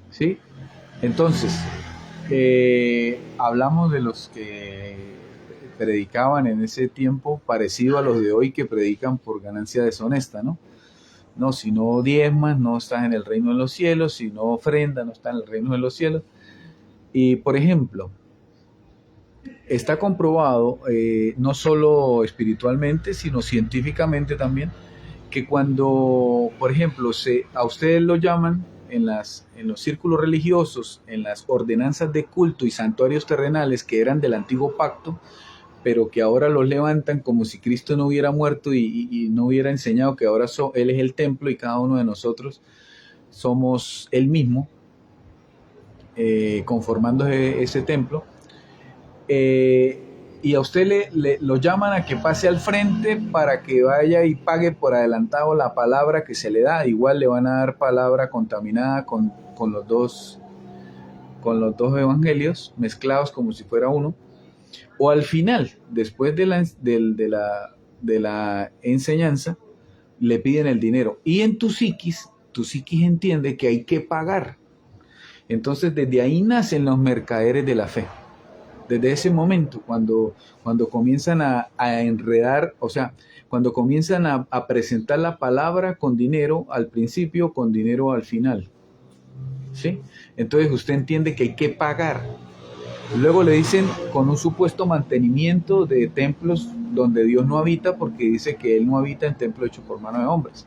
[SPEAKER 1] ¿Sí? Entonces, hablamos de los que predicaban en ese tiempo parecido a los de hoy que predican por ganancia deshonesta, ¿no? No, si no diezmas, no estás en el reino de los cielos, si no ofrendas, no estás en el reino de los cielos. Y, por ejemplo, está comprobado, no solo espiritualmente, sino científicamente también, que cuando, por ejemplo, a ustedes lo llaman en los círculos religiosos, en las ordenanzas de culto y santuarios terrenales que eran del antiguo pacto, pero que ahora los levantan como si Cristo no hubiera muerto y no hubiera enseñado que ahora Él es el templo y cada uno de nosotros somos Él mismo, conformando ese templo. Y a usted lo llaman a que pase al frente para que vaya y pague por adelantado la palabra que se le da. Igual le van a dar palabra contaminada con los dos evangelios mezclados como si fuera uno. O al final, después de la enseñanza, le piden el dinero. Y en tu psiquis entiende que hay que pagar. Entonces desde ahí nacen los mercaderes de la fe. Desde ese momento, cuando comienzan a enredar, o sea, cuando comienzan a presentar la palabra con dinero al principio, con dinero al final. ¿Sí? Entonces usted entiende que hay que pagar. Luego le dicen con un supuesto mantenimiento de templos donde Dios no habita, porque dice que Él no habita en templo hecho por mano de hombres,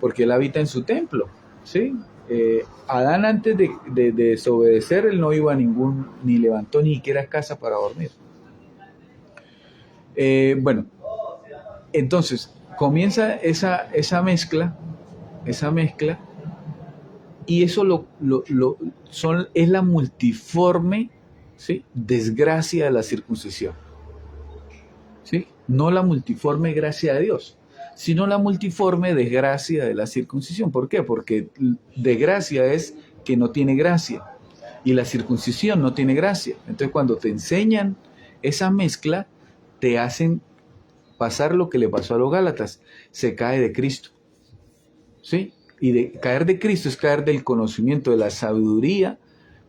[SPEAKER 1] porque Él habita en su templo. ¿Sí? Adán antes de desobedecer, él no iba a ni levantó ni siquiera casa para dormir. Bueno, entonces comienza esa mezcla, y eso es la multiforme, ¿sí?, desgracia de la circuncisión. ¿Sí? No la multiforme gracia de Dios, sino la multiforme desgracia de la circuncisión. ¿Por qué? Porque desgracia es que no tiene gracia y la circuncisión no tiene gracia. Entonces cuando te enseñan esa mezcla, te hacen pasar lo que le pasó a los Gálatas: se cae de Cristo. ¿Sí? Y caer de Cristo es caer del conocimiento, de la sabiduría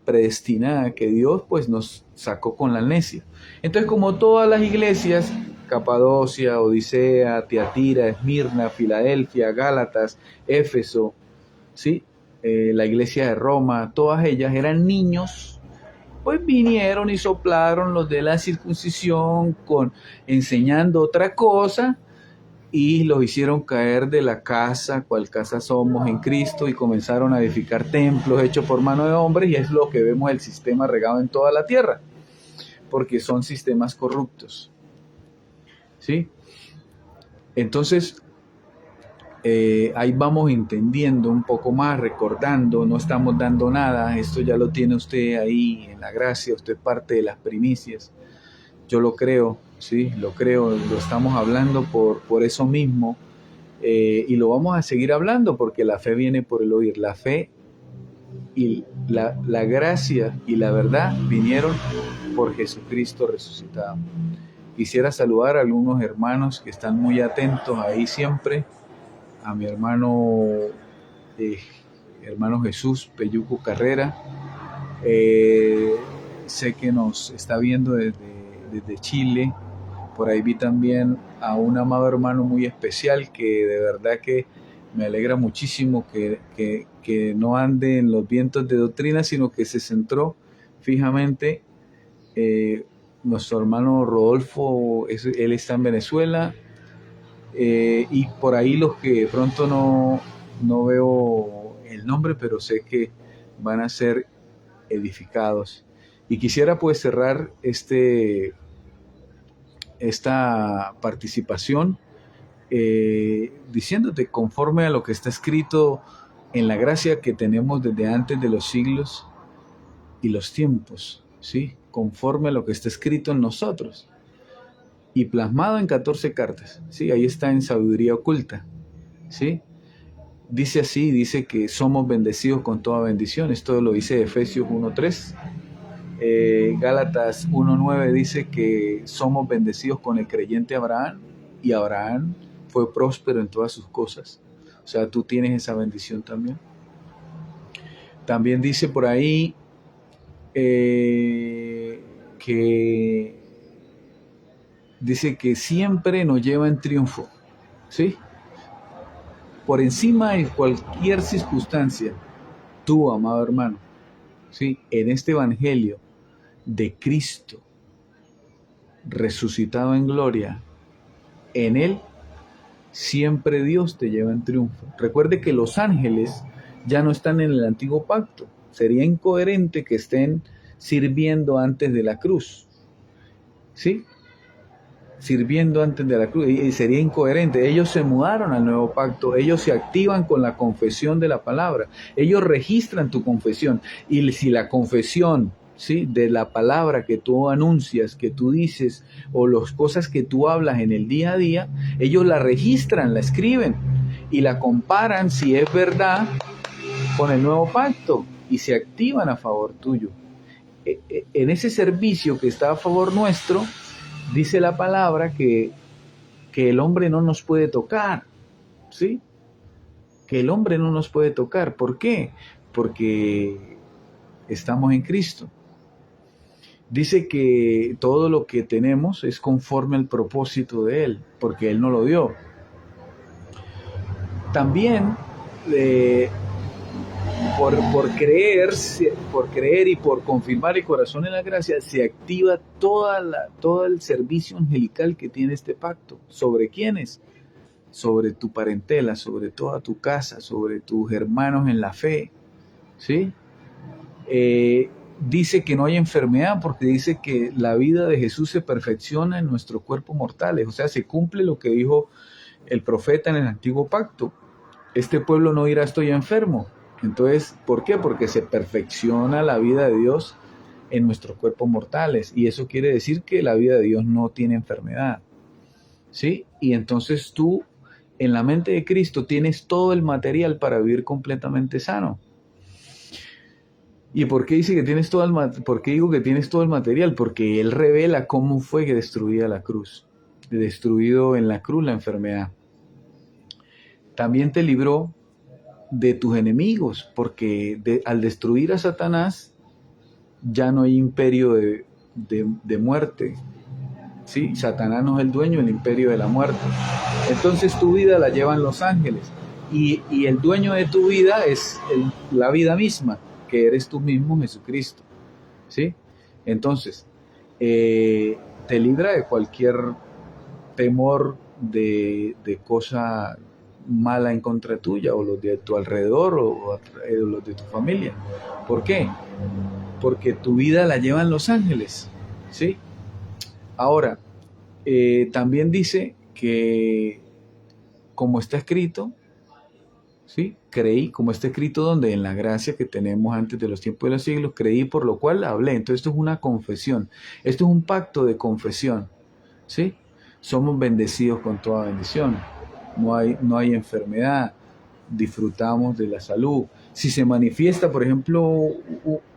[SPEAKER 1] predestinada que Dios pues nos sacó con la necia. Entonces, como todas las iglesias, Capadocia, Odisea, Tiatira, Esmirna, Filadelfia, Gálatas, Éfeso, ¿sí?, la iglesia de Roma, todas ellas eran niños, pues vinieron y soplaron los de la circuncisión enseñando otra cosa, y los hicieron caer de la casa, cual casa somos en Cristo, y comenzaron a edificar templos hechos por mano de hombres, y es lo que vemos el sistema regado en toda la tierra, porque son sistemas corruptos. ¿Sí? Entonces, ahí vamos entendiendo un poco más, recordando, no estamos dando nada, esto ya lo tiene usted ahí en la gracia, usted es parte de las primicias. Yo lo creo, sí, lo creo, lo estamos hablando por eso mismo, y lo vamos a seguir hablando porque la fe viene por el oír. La fe y la gracia y la verdad vinieron por Jesucristo resucitado. Quisiera saludar a algunos hermanos que están muy atentos ahí siempre, a mi hermano Jesús Peyuco Carrera, sé que nos está viendo desde Chile. Por ahí vi también a un amado hermano muy especial que de verdad que me alegra muchísimo que no ande en los vientos de doctrina, sino que se centró fijamente. Nuestro hermano Rodolfo, él está en Venezuela, y por ahí los que de pronto no veo el nombre, pero sé que van a ser edificados. Y quisiera pues cerrar esta participación diciéndote, conforme a lo que está escrito en la gracia que tenemos desde antes de los siglos y los tiempos, ¿sí?, conforme a lo que está escrito en nosotros y plasmado en 14 cartas, ¿sí?, ahí está en sabiduría oculta, ¿sí? Dice así, dice que somos bendecidos con toda bendición. Esto lo dice Efesios 1:3. Gálatas 1:9 dice que somos bendecidos con el creyente Abraham, y Abraham fue próspero en todas sus cosas. O sea, tú tienes esa bendición también. También dice por ahí que dice que siempre nos lleva en triunfo, ¿sí? Por encima de cualquier circunstancia, tú, amado hermano, ¿sí? En este evangelio de Cristo resucitado en gloria, en Él siempre Dios te lleva en triunfo. Recuerde que los ángeles ya no están en el antiguo pacto. Sería incoherente que estén sirviendo antes de la cruz, ¿sí? Sirviendo antes de la cruz, y sería incoherente. Ellos se mudaron al nuevo pacto, ellos se activan con la confesión de la palabra, ellos registran tu confesión, y si la confesión, ¿sí?, de la palabra que tú anuncias, que tú dices, o las cosas que tú hablas en el día a día, ellos la registran, la escriben y la comparan si es verdad con el nuevo pacto y se activan a favor tuyo. En ese servicio que está a favor nuestro, dice la palabra que el hombre no nos puede tocar, ¿sí? Que el hombre no nos puede tocar. ¿Por qué? Porque estamos en Cristo. Dice que todo lo que tenemos es conforme al propósito de Él, porque Él no lo dio. También por creer y por confirmar el corazón en la gracia, se activa todo el servicio angelical que tiene este pacto. ¿Sobre quiénes? Sobre tu parentela, sobre toda tu casa, sobre tus hermanos en la fe, ¿sí? Dice que no hay enfermedad porque dice que la vida de Jesús se perfecciona en nuestros cuerpos mortales. O sea, se cumple lo que dijo el profeta en el antiguo pacto. Este pueblo no dirá estoy enfermo. Entonces, ¿por qué? Porque se perfecciona la vida de Dios en nuestros cuerpos mortales. Y eso quiere decir que la vida de Dios no tiene enfermedad, ¿sí? Y entonces tú, en la mente de Cristo, tienes todo el material para vivir completamente sano. ¿Y por qué dice que tienes por qué digo que tienes todo el material? Porque Él revela cómo fue que destruía la cruz. Destruido en la cruz la enfermedad. También te libró de tus enemigos, porque al destruir a Satanás ya no hay imperio de muerte, ¿sí? Satanás no es el dueño del imperio de la muerte. Entonces tu vida la llevan los ángeles y el dueño de tu vida es la vida misma, que eres tú mismo, Jesucristo, ¿sí? Entonces te libra de cualquier temor de cosa mala en contra tuya, o los de tu alrededor, o los de tu familia. ¿Por qué? Porque tu vida la llevan los ángeles, ¿sí? Ahora, también dice que, como está escrito, ¿sí? Creí, como está escrito donde en la gracia que tenemos antes de los tiempos de los siglos, creí por lo cual hablé. Entonces esto es una confesión, esto es un pacto de confesión, ¿sí? Somos bendecidos con toda bendición. No hay enfermedad, disfrutamos de la salud. Si se manifiesta, por ejemplo,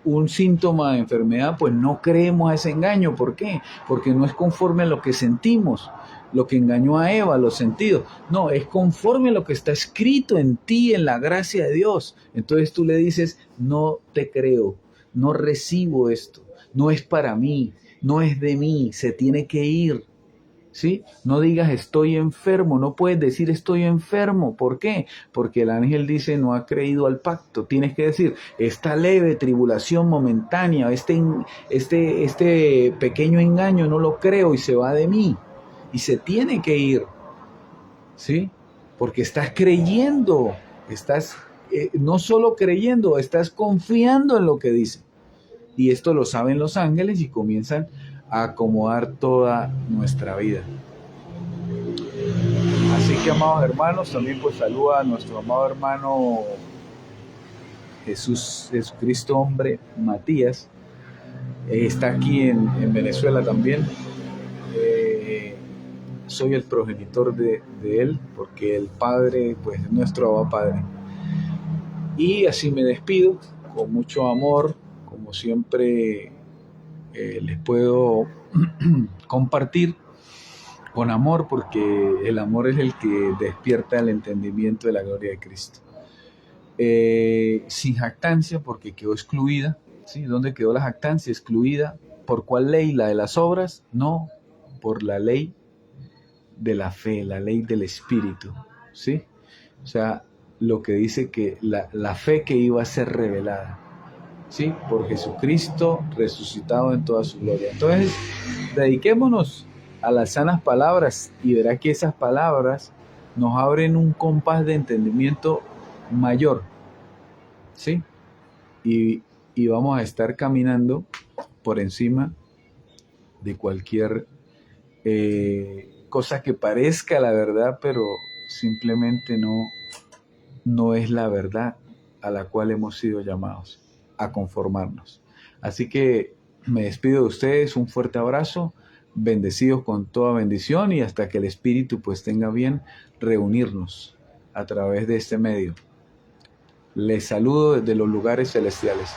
[SPEAKER 1] un síntoma de enfermedad, pues no creemos a ese engaño. ¿Por qué? Porque no es conforme a lo que sentimos, lo que engañó a Eva, los sentidos. No, es conforme a lo que está escrito en ti, en la gracia de Dios. Entonces tú le dices, no te creo, no recibo esto, no es para mí, no es de mí, se tiene que ir. ¿Sí? No digas estoy enfermo, no puedes decir estoy enfermo. ¿Por qué? Porque el ángel dice no ha creído al pacto. Tienes que decir esta leve tribulación momentánea, este pequeño engaño no lo creo y se va de mí. Y se tiene que ir, ¿sí? Porque estás creyendo, estás no solo creyendo, estás confiando en lo que dice. Y esto lo saben los ángeles y comienzan a acomodar toda nuestra vida. Así que, amados hermanos, también pues saluda a nuestro amado hermano Jesucristo hombre, Matías. Está aquí en Venezuela también. Soy el progenitor de él, porque el Padre pues es nuestro Abba Padre. Y así me despido, con mucho amor, como siempre les puedo compartir. Con amor, porque el amor es el que despierta el entendimiento de la gloria de Cristo. Sin jactancia, porque quedó excluida. ¿Sí? ¿Dónde quedó la jactancia? Excluida. ¿Por cuál ley? ¿La de las obras? No, por la ley de la fe, la ley del Espíritu. ¿Sí? O sea, lo que dice que la fe que iba a ser revelada. ¿Sí? Por Jesucristo resucitado en toda su gloria. Entonces, dediquémonos a las sanas palabras y verá que esas palabras nos abren un compás de entendimiento mayor, ¿sí? Y vamos a estar caminando por encima de cualquier cosa que parezca la verdad, pero simplemente no es la verdad a la cual hemos sido llamados a conformarnos. Así que me despido de ustedes, un fuerte abrazo, bendecidos con toda bendición y hasta que el Espíritu pues tenga bien reunirnos a través de este medio. Les saludo desde los lugares celestiales.